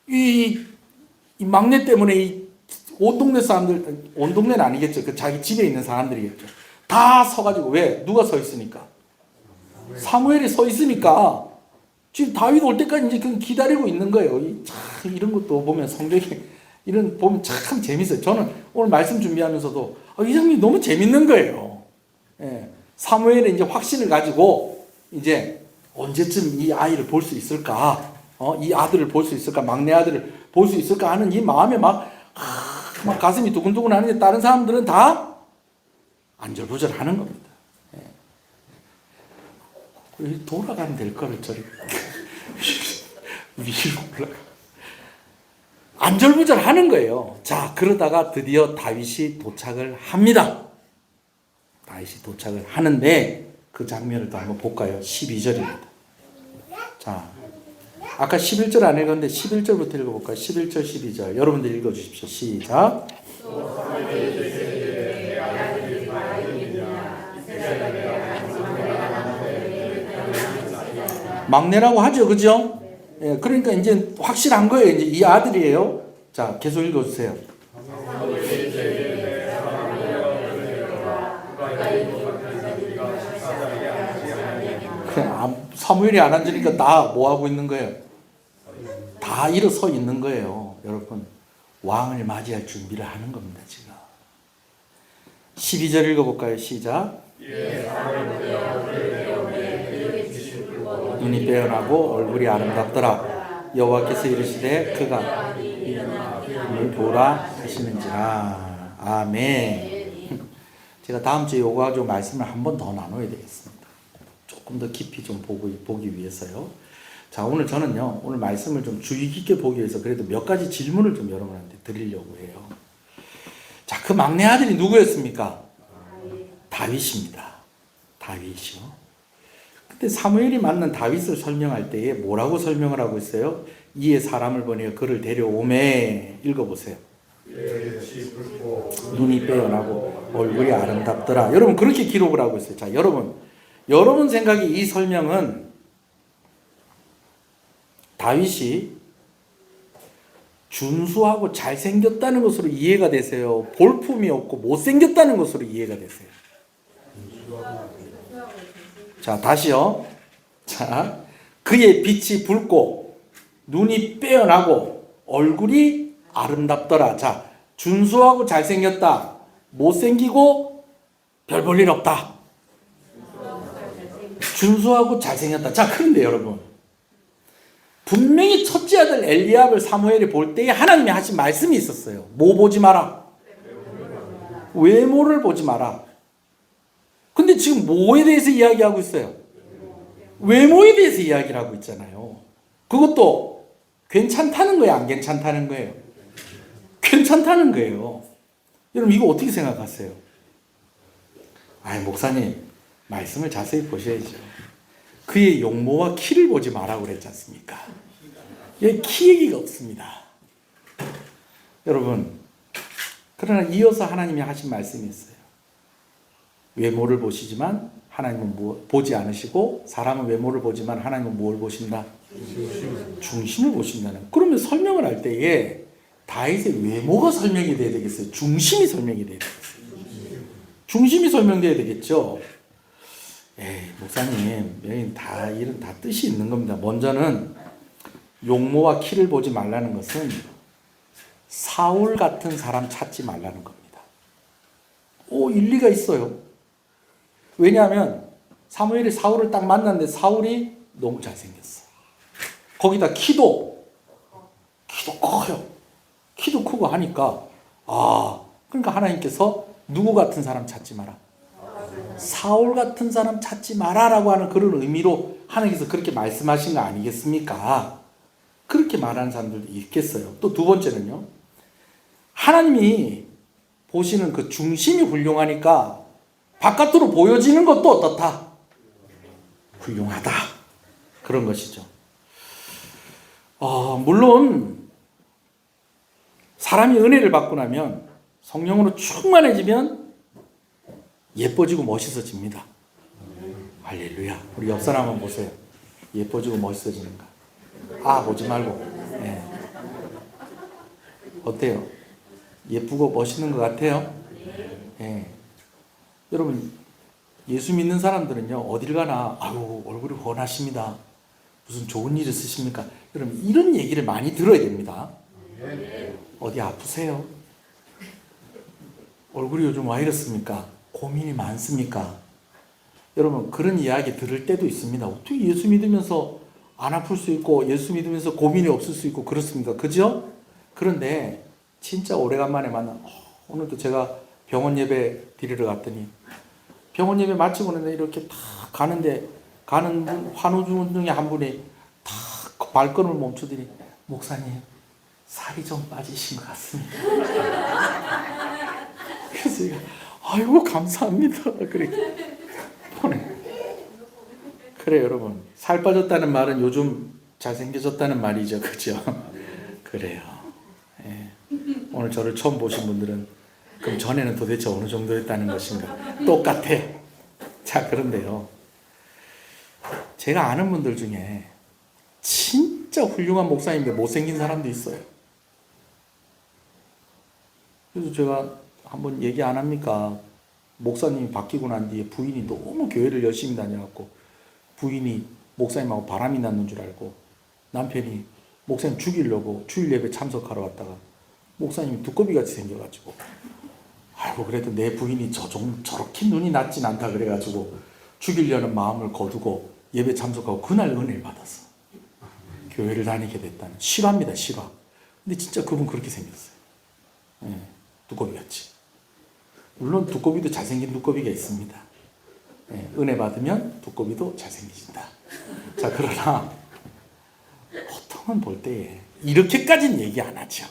이 막내 때문에 온 동네 사람들, 온 동네는 아니겠죠. 그 자기 집에 있는 사람들이겠죠. 다 서가지고, 왜? 누가 서 있으니까? 사무엘이 서 있으니까 지금 다윗 올 때까지 이제 그냥 기다리고 있는 거예요. 참 이런 것도 보면 성경에 이런 보면 참 재밌어요. 저는 오늘 말씀 준비하면서도 이 장면이 너무 재밌는 거예요. 예. 사무엘의 이제 확신을 가지고 이제 언제쯤 이 아이를 볼 수 있을까? 이 아들을 볼 수 있을까? 막내 아들을 볼 수 있을까 하는 이 마음에 막 가슴이 두근두근 하는데 다른 사람들은 다 안절부절 하는 겁니다. 예. 돌아가면 될 거를 저리 위로 올라가. 안절부절 하는 거예요. 자, 그러다가 드디어 다윗이 도착을 합니다. 다윗이 도착을 하는데 그 장면을 또 한번 볼까요? 12절입니다. 자, 아까 11절 안 읽었는데 11절부터 읽어볼까요? 11절, 12절. 여러분들 읽어주십시오. 시작. 막내라고 하죠, 그죠? 예, 그러니까 이제 확실한 거예요. 이제 이 아들이에요. 자, 계속 읽어주세요. 사무엘이 안 앉으니까 다 뭐 하고 있는 거예요? 다 일어서 있는 거예요. 여러분, 왕을 맞이할 준비를 하는 겁니다, 지금. 12절 읽어볼까요? 시작. 눈이 빼어나고 얼굴이 아름답더라. 여호와께서 이르시되 그가 눈을 보라 하시는지라. 아멘. 제가 다음 주에 요거 가지고 말씀을 한 번 더 나눠야 되겠습니다. 조금 더 깊이 좀 보기 위해서요. 자, 오늘 저는요, 오늘 말씀을 좀 주의 깊게 보기 위해서 그래도 몇 가지 질문을 좀 여러분한테 드리려고 해요. 자, 그 막내 아들이 누구였습니까? 다윗입니다. 다윗이요. 근데 사무엘이 만난 다윗을 설명할 때에 뭐라고 설명을 하고 있어요? 이에 사람을 보내어 그를 데려오매. 읽어보세요. 눈이 빼어나고 얼굴이 아름답더라. 여러분, 그렇게 기록을 하고 있어요. 자, 여러분 생각에 이 설명은 다윗이 준수하고 잘생겼다는 것으로 이해가 되세요? 볼품이 없고 못생겼다는 것으로 이해가 되세요? 자, 다시요. 자, 그의 빛이 붉고 눈이 빼어나고 얼굴이 아름답더라. 자, 준수하고 잘생겼다. 못생기고 별 볼 일 없다. 준수하고 잘생겼다. 자, 그런데 여러분, 분명히 첫째 아들 엘리압을 사무엘이 볼 때에 하나님이 하신 말씀이 있었어요. 뭐 보지 마라? 외모를 보지 마라. 근데 지금 뭐에 대해서 이야기하고 있어요? 외모에 대해서 이야기를 하고 있잖아요. 그것도 괜찮다는 거예요? 안 괜찮다는 거예요? 괜찮다는 거예요. 여러분, 이거 어떻게 생각하세요? 목사님, 말씀을 자세히 보셔야죠. 그의 용모와 키를 보지 마라고 그랬지 않습니까? 여기 키 얘기가 없습니다. 여러분, 그러나 이어서 하나님이 하신 말씀이 있어요. 외모를 보시지만 하나님은 보지 않으시고, 사람은 외모를 보지만 하나님은 뭘 보신다? 중심을 보신다는. 그러면 설명을 할 때에 다윗의 외모가 설명이 돼야 되겠어요? 중심이 설명이 돼야 되겠어요? 중심이 설명돼야 되겠죠? 목사님, 여기 다 이런 다 뜻이 있는 겁니다. 먼저는 용모와 키를 보지 말라는 것은 사울 같은 사람 찾지 말라는 겁니다. 일리가 있어요. 왜냐하면 사무엘이 사울을 딱 만났는데 사울이 너무 잘생겼어. 거기다 키도 커요. 키도 크고 하니까 그러니까 하나님께서 누구 같은 사람 찾지 마라? 사울 같은 사람 찾지 마라라고 하는 그런 의미로 하나님께서 그렇게 말씀하신 거 아니겠습니까? 그렇게 말하는 사람들도 있겠어요. 또 두 번째는요, 하나님이 보시는 그 중심이 훌륭하니까 바깥으로 보여지는 것도 어떻다? 훌륭하다. 그런 것이죠. 물론 사람이 은혜를 받고 나면 성령으로 충만해지면 예뻐지고 멋있어집니다. 할렐루야. 우리 옆 사람 한번 보세요. 예뻐지고 멋있어지는가? 보지 말고. 네. 어때요? 예쁘고 멋있는 것 같아요? 네. 여러분, 예수 믿는 사람들은요, 어딜 가나, 얼굴이 훤하십니다. 무슨 좋은 일 있으십니까? 여러분, 이런 얘기를 많이 들어야 됩니다. 어디 아프세요? 얼굴이 요즘 왜 이렇습니까? 고민이 많습니까? 여러분, 그런 이야기 들을 때도 있습니다. 어떻게 예수 믿으면서 안 아플 수 있고, 예수 믿으면서 고민이 없을 수 있고, 그렇습니까? 그죠? 그런데, 진짜 오래간만에 만나, 오늘도 제가 병원 예배 드리러 갔더니, 병원 예배 마치고 나서 이렇게 다 가는데, 가는 환우중 중에 한 분이 다 발걸음을 멈추더니, 목사님, 살이 좀 빠지신 것 같습니다. 그래서 제가, 아이고, 감사합니다. 그래, 여러분. 살 빠졌다는 말은 요즘 잘생겨졌다는 말이죠. 그죠? 그래요. 예. 오늘 저를 처음 보신 분들은 그럼 전에는 도대체 어느 정도였다는 것인가? 똑같아요. 자, 그런데요. 제가 아는 분들 중에 진짜 훌륭한 목사님인데 못생긴 사람도 있어요. 그래서 제가 한번 얘기 안 합니까? 목사님이 바뀌고 난 뒤에 부인이 너무 교회를 열심히 다녀갖고 부인이 목사님하고 바람이 났는 줄 알고 남편이 목사님 죽이려고 주일 예배 참석하러 왔다가 목사님이 두꺼비같이 생겨가지고 그래도 내 부인이 저렇게 눈이 낮진 않다 그래가지고 죽이려는 마음을 거두고 예배 참석하고 그날 은혜를 받았어. 교회를 다니게 됐다는. 실화입니다, 실화. 근데 진짜 그분 그렇게 생겼어요. 두꺼비같이. 물론 두꺼비도 잘생긴 두꺼비가 있습니다. 은혜 받으면 두꺼비도 잘생기신다. 자, 그러나 보통은 볼 때에 이렇게까지는 얘기 안 하죠.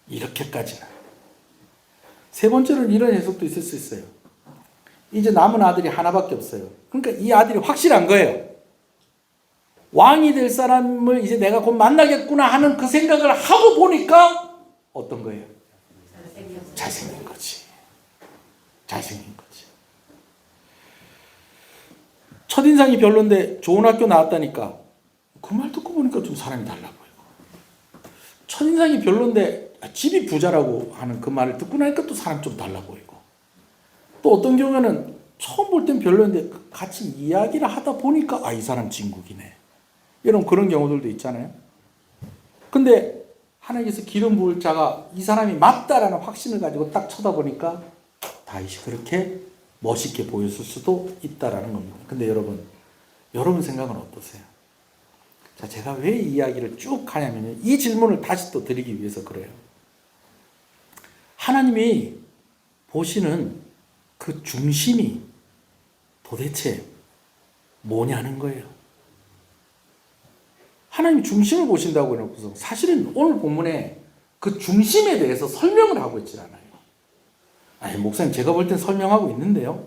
이렇게까지는. 세 번째로는 이런 해석도 있을 수 있어요. 이제 남은 아들이 하나밖에 없어요. 그러니까 이 아들이 확실한 거예요. 왕이 될 사람을 이제 내가 곧 만나겠구나 하는 그 생각을 하고 보니까 어떤 거예요? 잘생긴 거지. 잘생긴 거지. 첫인상이 별론데 좋은 학교 나왔다니까 그 말 듣고 보니까 좀 사람이 달라 보이고, 첫인상이 별론데 집이 부자라고 하는 그 말을 듣고 나니까 또 사람 좀 달라 보이고, 또 어떤 경우에는 처음 볼 땐 별로인데 같이 이야기를 하다 보니까 이 사람 진국이네. 이런 그런 경우들도 있잖아요. 근데 하나님께서 기름 부을 자가 이 사람이 맞다라는 확신을 가지고 딱 쳐다보니까 다윗이 그렇게 멋있게 보였을 수도 있다라는 겁니다. 근데 여러분 생각은 어떠세요? 자, 제가 왜 이 이야기를 쭉 하냐면요. 이 질문을 다시 또 드리기 위해서 그래요. 하나님이 보시는 그 중심이 도대체 뭐냐는 거예요. 하나님이 중심을 보신다고 해놓고서 사실은 오늘 본문에 그 중심에 대해서 설명을 하고 있질 않아요. 목사님, 제가 볼 땐 설명하고 있는데요.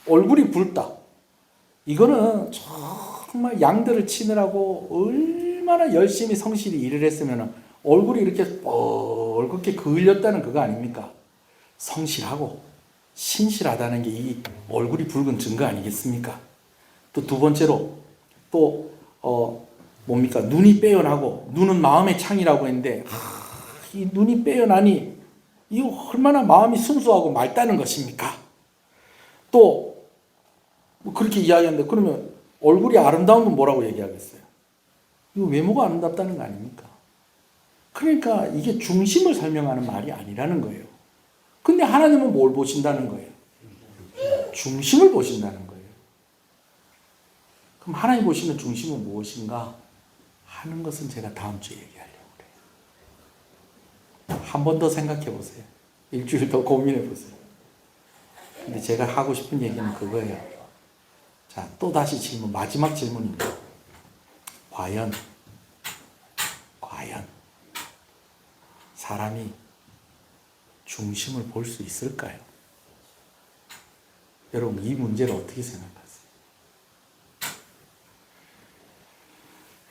얼굴이 붉다. 이거는 정말 양들을 치느라고 얼마나 열심히 성실히 일을 했으면 얼굴이 이렇게 뻘겋게 그을렸다는 그거 아닙니까? 성실하고 신실하다는 게 이 얼굴이 붉은 증거 아니겠습니까? 또 두 번째로 뭡니까? 눈이 빼어나고, 눈은 마음의 창이라고 했는데 이 눈이 빼어나니 이거 얼마나 마음이 순수하고 맑다는 것입니까? 또 그렇게 이야기하는데 그러면 얼굴이 아름다운 건 뭐라고 얘기하겠어요? 이거 외모가 아름답다는 거 아닙니까? 그러니까 이게 중심을 설명하는 말이 아니라는 거예요. 근데 하나님은 뭘 보신다는 거예요? 중심을 보신다는 거예요. 그럼 하나님 보시는 중심은 무엇인가 하는 것은 제가 다음 주에 얘기하려고 그래요. 한 번 더 생각해 보세요. 일주일 더 고민해 보세요. 근데 제가 하고 싶은 얘기는 그거예요. 자, 또 다시 질문, 마지막 질문입니다. 과연 사람이 중심을 볼 수 있을까요? 여러분 이 문제를 어떻게 생각하세요?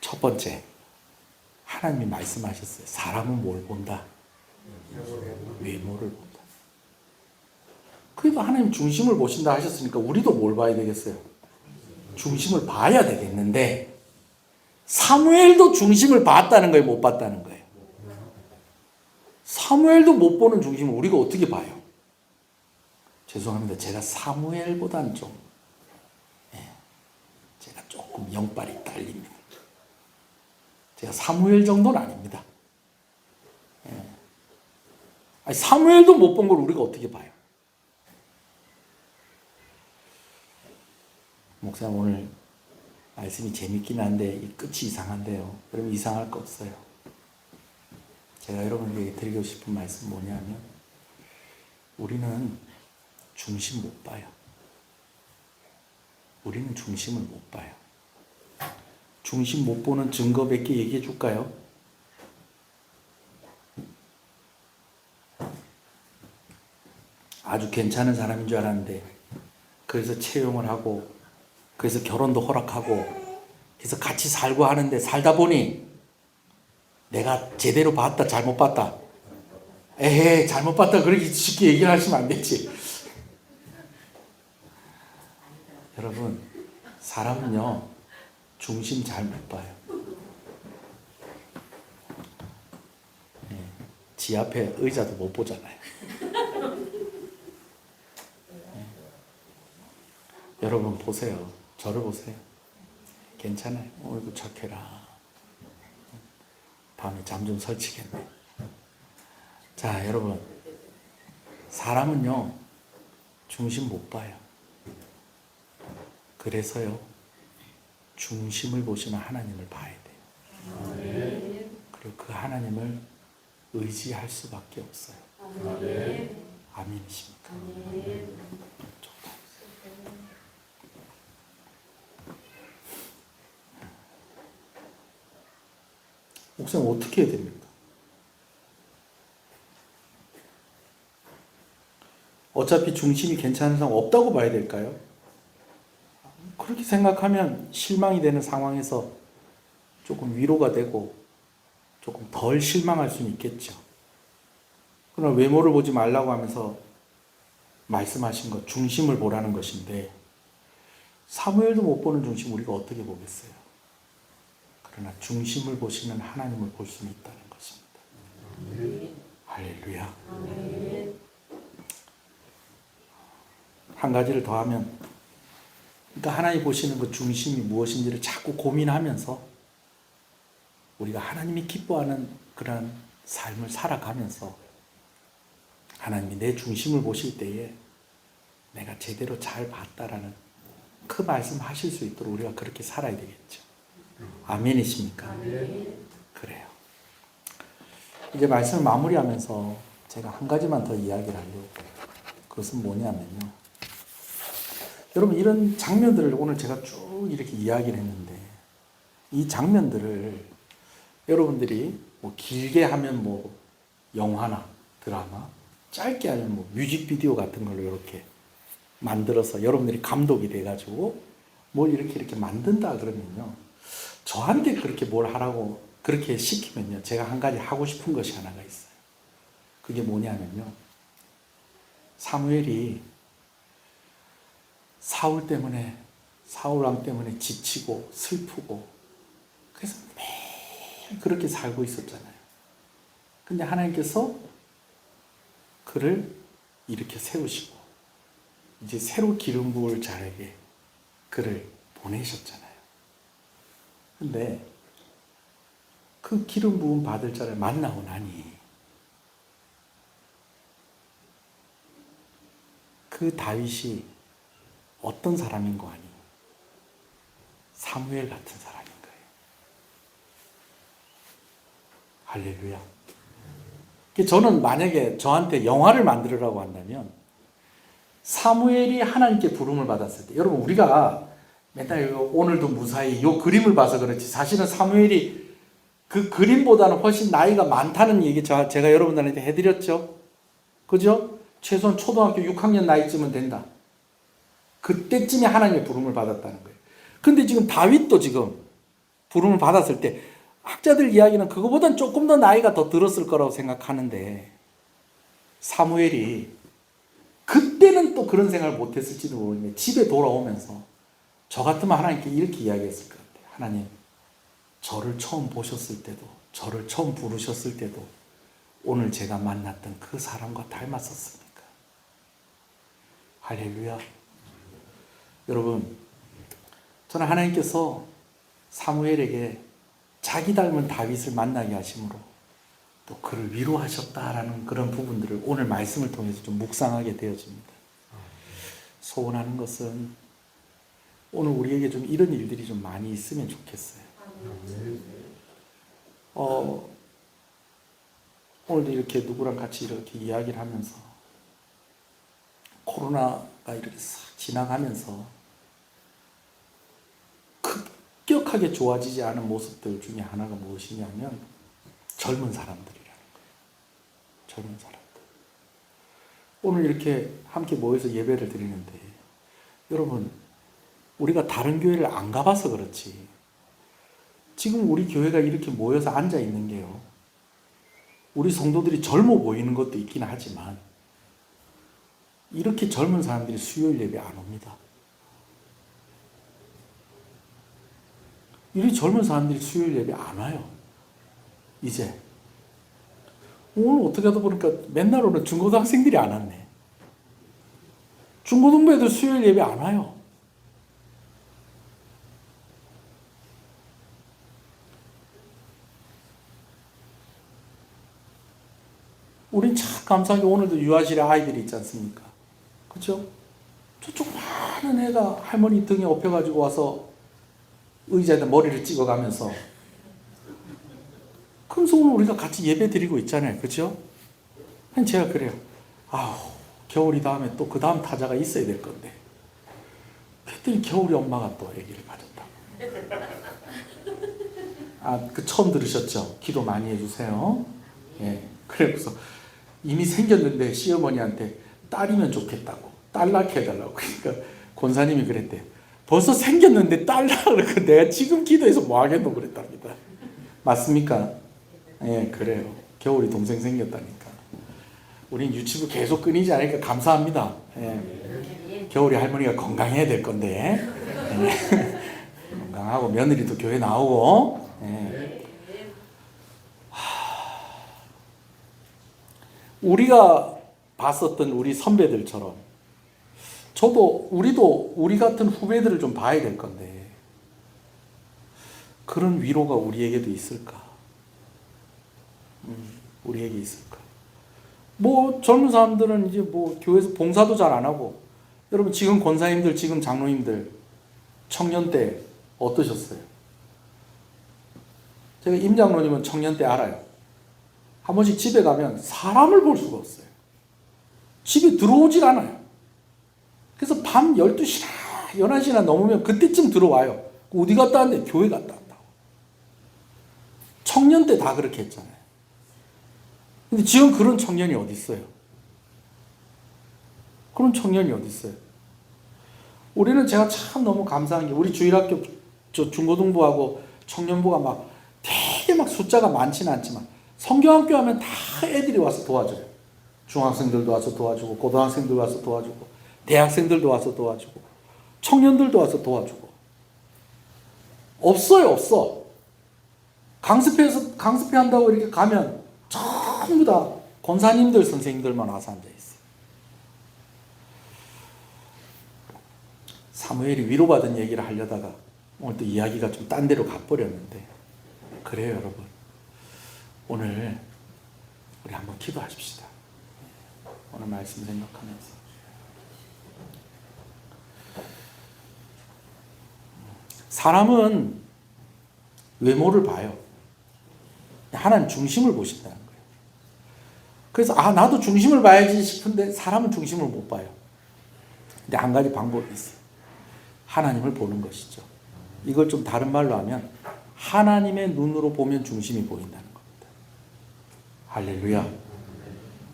첫 번째, 하나님이 말씀하셨어요. 사람은 뭘 본다? 외모를 본다. 그래도 하나님 중심을 보신다 하셨으니까 우리도 뭘 봐야 되겠어요? 중심을 봐야 되겠는데 사무엘도 중심을 봤다는 거예요? 못 봤다는 거예요? 사무엘도 못 보는 중심을 우리가 어떻게 봐요? 죄송합니다. 제가 사무엘보다는 좀 제가 조금 영빨이 딸립니다. 제가 사무엘 정도는 아닙니다. 아니, 사무엘도 못 본 걸 우리가 어떻게 봐요? 목사님 오늘 말씀이 재밌긴 한데 이 끝이 이상한데요. 여러분 이상할 거 없어요. 제가 여러분에게 드리고 싶은 말씀 뭐냐면 우리는 중심 못 봐요. 우리는 중심을 못 봐요. 중심 못 보는 증거 몇 개 얘기해 줄까요? 아주 괜찮은 사람인 줄 알았는데 그래서 채용을 하고 그래서 결혼도 허락하고 그래서 같이 살고 하는데 살다 보니 내가 제대로 봤다 잘못 봤다 에헤 잘못 봤다 그렇게 쉽게 얘기하시면 안 되지. 여러분 사람은요 중심 잘 못 봐요. 지 앞에 의자도 못 보잖아요. 여러분 보세요. 저를 보세요. 괜찮아요. 어이구 착해라. 밤에 잠 좀 설치겠네. 자 여러분 사람은요 중심 못 봐요. 그래서요 중심을 보시는 하나님을 봐야 돼요. 그리고 그 하나님을 의지할 수밖에 없어요. 아멘이십니까? 좋다. 목사님 어떻게 해야 됩니까? 어차피 중심이 괜찮은 사람 없다고 봐야 될까요? 그렇게 생각하면 실망이 되는 상황에서 조금 위로가 되고 조금 덜 실망할 수는 있겠죠. 그러나 외모를 보지 말라고 하면서 말씀하신 것 중심을 보라는 것인데 사무엘도 못 보는 중심 우리가 어떻게 보겠어요? 그러나 중심을 보시는 하나님을 볼 수는 있다는 것입니다. 할렐루야. 한 가지를 더 하면 그러니까 하나님 보시는 그 중심이 무엇인지를 자꾸 고민하면서 우리가 하나님이 기뻐하는 그런 삶을 살아가면서 하나님이 내 중심을 보실 때에 내가 제대로 잘 봤다라는 그 말씀 하실 수 있도록 우리가 그렇게 살아야 되겠죠. 아멘이십니까? 아멘. 그래요. 이제 말씀을 마무리하면서 제가 한 가지만 더 이야기를 하려고. 그것은 뭐냐면요. 여러분 이런 장면들을 오늘 제가 쭉 이렇게 이야기를 했는데 이 장면들을 여러분들이 뭐 길게 하면 뭐 영화나 드라마, 짧게 하면 뭐 뮤직비디오 같은 걸로 이렇게 만들어서 여러분들이 감독이 돼가지고 뭘 이렇게 만든다 그러면요. 저한테 그렇게 뭘 하라고 그렇게 시키면요. 제가 한 가지 하고 싶은 것이 하나가 있어요. 그게 뭐냐면요. 사무엘이 사울왕 때문에 지치고 슬프고 그래서 매일 그렇게 살고 있었잖아요. 근데 하나님께서 그를 이렇게 세우시고 이제 새로 기름 부을 자에게 그를 보내셨잖아요. 근데 그 기름 부음 받을 자를 만나고 나니 그 다윗이 어떤 사람인 거 아니? 사무엘 같은 사람인 거예요. 할렐루야. 저는 만약에 저한테 영화를 만들으라고 한다면 사무엘이 하나님께 부름을 받았을 때 여러분 우리가 맨날 오늘도 무사히 이 그림을 봐서 그렇지 사실은 사무엘이 그 그림보다는 훨씬 나이가 많다는 얘기 제가 여러분들한테 해드렸죠. 그죠? 최소한 초등학교 6학년 나이쯤은 된다. 그때쯤에 하나님의 부름을 받았다는 거예요. 근데 지금 다윗도 지금 부름을 받았을 때 학자들 이야기는 그거보단 조금 더 나이가 더 들었을 거라고 생각하는데 사무엘이 그때는 또 그런 생각을 못했을지도 모르겠는데 집에 돌아오면서 저 같으면 하나님께 이렇게 이야기했을 것 같아요. 하나님, 저를 처음 보셨을 때도, 저를 처음 부르셨을 때도 오늘 제가 만났던 그 사람과 닮았었습니까? 할렐루야. 여러분, 저는 하나님께서 사무엘에게 자기 닮은 다윗을 만나게 하심으로 또 그를 위로하셨다라는 그런 부분들을 오늘 말씀을 통해서 좀 묵상하게 되어집니다. 소원하는 것은 오늘 우리에게 좀 이런 일들이 좀 많이 있으면 좋겠어요. 오늘도 이렇게 누구랑 같이 이렇게 이야기를 하면서 코로나가 이렇게 싹 지나가면서 급격하게 좋아지지 않은 모습들 중에 하나가 무엇이냐면 젊은 사람들이라는 거예요. 젊은 사람들. 오늘 이렇게 함께 모여서 예배를 드리는데 여러분, 우리가 다른 교회를 안 가봐서 그렇지 지금 우리 교회가 이렇게 모여서 앉아 있는 게요, 우리 성도들이 젊어 보이는 것도 있긴 하지만 이렇게 젊은 사람들이 수요일 예배 안 옵니다. 이렇게 젊은 사람들이 수요일 예배 안 와요. 이제 오늘 어떻게 하다 보니까 맨날 오는 중고등학생들이 안 왔네. 중고등부 애들 수요일 예배 안 와요. 우린 참 감사하게 오늘도 유아실에 아이들이 있지 않습니까? 그렇죠? 저쪽 많은 애가 할머니 등에 업혀가지고 와서 의자에다 머리를 찍어가면서, 그러면서 오늘 우리가 같이 예배 드리고 있잖아요. 그렇죠? 제가 그래요. 아우, 겨울이 다음에 또 그 다음 타자가 있어야 될 건데. 그랬더니 겨울이 엄마가 또 아기를 가졌다고. 그 처음 들으셨죠? 기도 많이 해주세요. 예. 그래서 이미 생겼는데 시어머니한테 딸이면 좋겠다고, 딸 낳게 해달라고. 그러니까 권사님이 그랬대요. 벌써 생겼는데 딸 낳으라고 내가 지금 기도해서 뭐 하겠노 그랬답니다. 맞습니까? 예, 그래요. 겨울이 동생 생겼다니까. 우린 유치부 계속 끊이지 않으니까 감사합니다. 예. 겨울이 할머니가 건강해야 될 건데. 예. 건강하고 며느리도 교회 나오고. 예. 우리가 봤었던 우리 선배들처럼 우리도 우리 같은 후배들을 좀 봐야 될 건데 그런 위로가 우리에게도 있을까? 우리에게 있을까? 뭐 젊은 사람들은 이제 뭐 교회에서 봉사도 잘 안 하고, 여러분 지금 권사님들, 지금 장로님들 청년 때 어떠셨어요? 제가 임 장로님은 청년 때 알아요. 한 번씩 집에 가면 사람을 볼 수가 없어요. 집에 들어오질 않아요. 그래서 밤 12시나 11시나 넘으면 그때쯤 들어와요. 어디 갔다 왔는데? 교회 갔다 왔다고. 청년 때 다 그렇게 했잖아요. 근데 지금 그런 청년이 어디 있어요? 그런 청년이 어디 있어요? 우리는 제가 참 너무 감사한 게 우리 주일학교 중고등부하고 청년부가 막 되게 막 숫자가 많지는 않지만 성경학교 하면 다 애들이 와서 도와줘요. 중학생들도 와서 도와주고, 고등학생들 와서 도와주고, 대학생들도 와서 도와주고, 청년들도 와서 도와주고. 없어요, 없어. 강습회 한다고 이렇게 가면 전부 다 권사님들, 선생님들만 와서 앉아있어요. 사무엘이 위로받은 얘기를 하려다가 오늘 또 이야기가 좀 딴 데로 가버렸는데, 그래요, 여러분. 오늘 우리 한번 기도하십시다. 오늘 말씀 생각하면서. 사람은 외모를 봐요. 하나님 중심을 보신다는 거예요. 그래서 나도 중심을 봐야지 싶은데 사람은 중심을 못 봐요. 근데 한 가지 방법이 있어요. 하나님을 보는 것이죠. 이걸 좀 다른 말로 하면 하나님의 눈으로 보면 중심이 보인다는 겁니다. 할렐루야.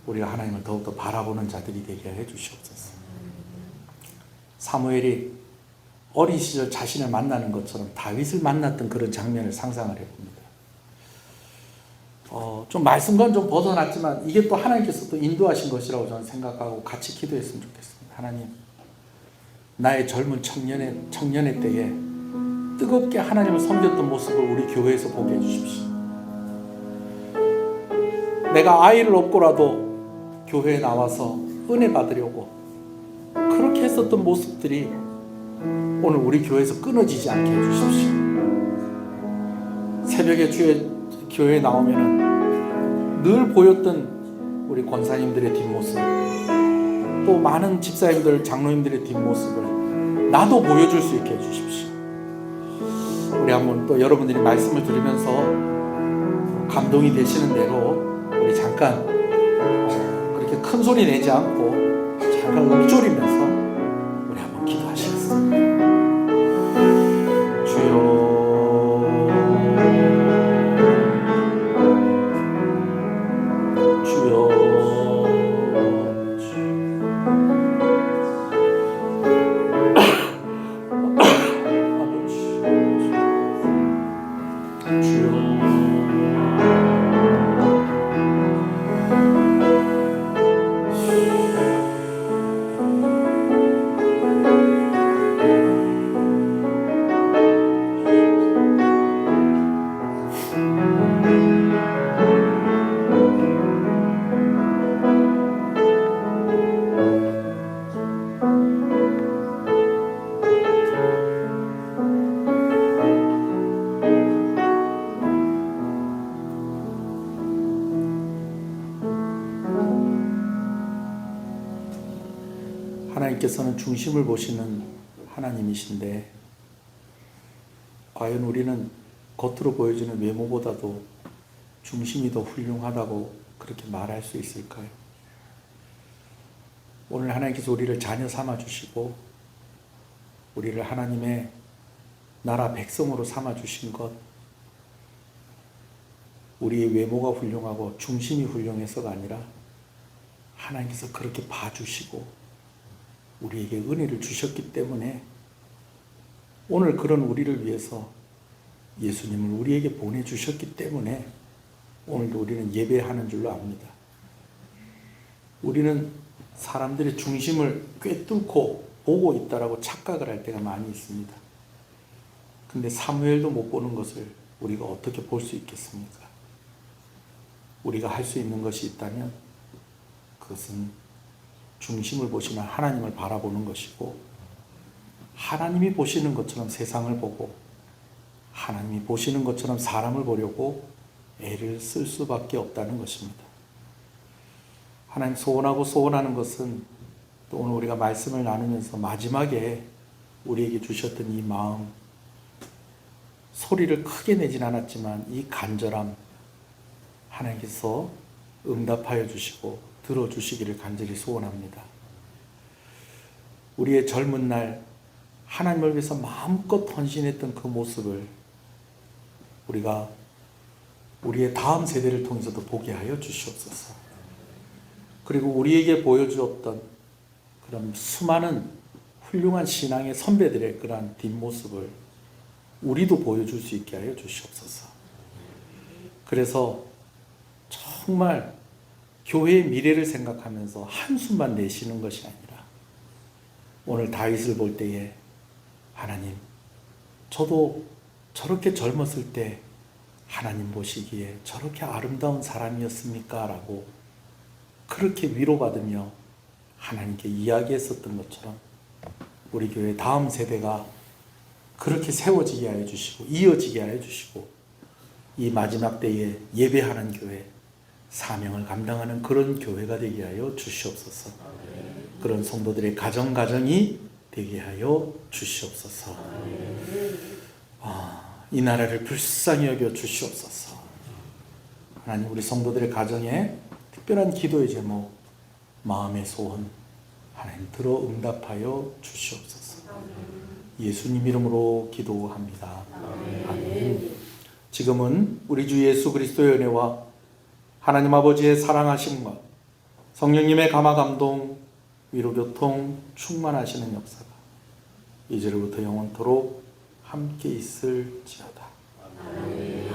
우리가 하나님을 더욱더 바라보는 자들이 되게 해 주시옵소서. 사무엘이 어린 시절 자신을 만나는 것처럼 다윗을 만났던 그런 장면을 상상을 해봅니다. 좀 말씀과는 좀 벗어났지만 이게 또 하나님께서 또 인도하신 것이라고 저는 생각하고 같이 기도했으면 좋겠습니다. 하나님, 나의 젊은 청년의 때에 뜨겁게 하나님을 섬겼던 모습을 우리 교회에서 보게 해주십시오. 내가 아이를 없고라도 교회에 나와서 은혜 받으려고 그렇게 했었던 모습들이 오늘 우리 교회에서 끊어지지 않게 해주십시오. 새벽에 교회에 나오면 늘 보였던 우리 권사님들의 뒷모습, 또 많은 집사님들, 장로님들의 뒷모습을 나도 보여줄 수 있게 해주십시오. 우리 한번 또 여러분들이 말씀을 들으면서 감동이 되시는 대로 우리 잠깐 그렇게 큰 소리 내지 않고 잠깐 읊조리면서 우리 한번 기도하시겠습니다. 주여, 하나님께서는 중심을 보시는 하나님이신데 과연 우리는 겉으로 보여지는 외모보다도 중심이 더 훌륭하다고 그렇게 말할 수 있을까요? 오늘 하나님께서 우리를 자녀 삼아주시고 우리를 하나님의 나라 백성으로 삼아주신 것, 우리의 외모가 훌륭하고 중심이 훌륭해서가 아니라 하나님께서 그렇게 봐주시고 우리에게 은혜를 주셨기 때문에 오늘 그런 우리를 위해서 예수님을 우리에게 보내주셨기 때문에 오늘도 우리는 예배하는 줄로 압니다. 우리는 사람들의 중심을 꿰뚫고 보고 있다라고 착각을 할 때가 많이 있습니다. 근데 사무엘도 못 보는 것을 우리가 어떻게 볼 수 있겠습니까? 우리가 할 수 있는 것이 있다면 그것은 중심을 보시는 하나님을 바라보는 것이고 하나님이 보시는 것처럼 세상을 보고 하나님이 보시는 것처럼 사람을 보려고 애를 쓸 수밖에 없다는 것입니다. 하나님 소원하고 소원하는 것은 또 오늘 우리가 말씀을 나누면서 마지막에 우리에게 주셨던 이 마음, 소리를 크게 내진 않았지만 이 간절함 하나님께서 응답하여 주시고 들어주시기를 간절히 소원합니다. 우리의 젊은 날 하나님을 위해서 마음껏 헌신했던 그 모습을 우리가 우리의 다음 세대를 통해서도 보게 하여 주시옵소서. 그리고 우리에게 보여주었던 그런 수많은 훌륭한 신앙의 선배들의 그러한 뒷모습을 우리도 보여줄 수 있게 하여 주시옵소서. 그래서 정말 교회의 미래를 생각하면서 한숨만 내쉬는 것이 아니라 오늘 다윗을 볼 때에 하나님, 저도 저렇게 젊었을 때 하나님 보시기에 저렇게 아름다운 사람이었습니까? 라고 그렇게 위로받으며 하나님께 이야기했었던 것처럼 우리 교회 다음 세대가 그렇게 세워지게 하여 주시고 이어지게 하여 주시고 이 마지막 때에 예배하는 교회, 사명을 감당하는 그런 교회가 되게 하여 주시옵소서. 그런 성도들의 가정이 되게 하여 주시옵소서. 이 나라를 불쌍히 여겨 주시옵소서. 하나님, 우리 성도들의 가정에 특별한 기도의 제목, 마음의 소원 하나님 들어 응답하여 주시옵소서. 예수님 이름으로 기도합니다. 아멘. 지금은 우리 주 예수 그리스도의 은혜와 하나님 아버지의 사랑하심과 성령님의 감화 감동, 위로 교통 충만하시는 역사가 이제로부터 영원토록 함께 있을지어다. 아멘.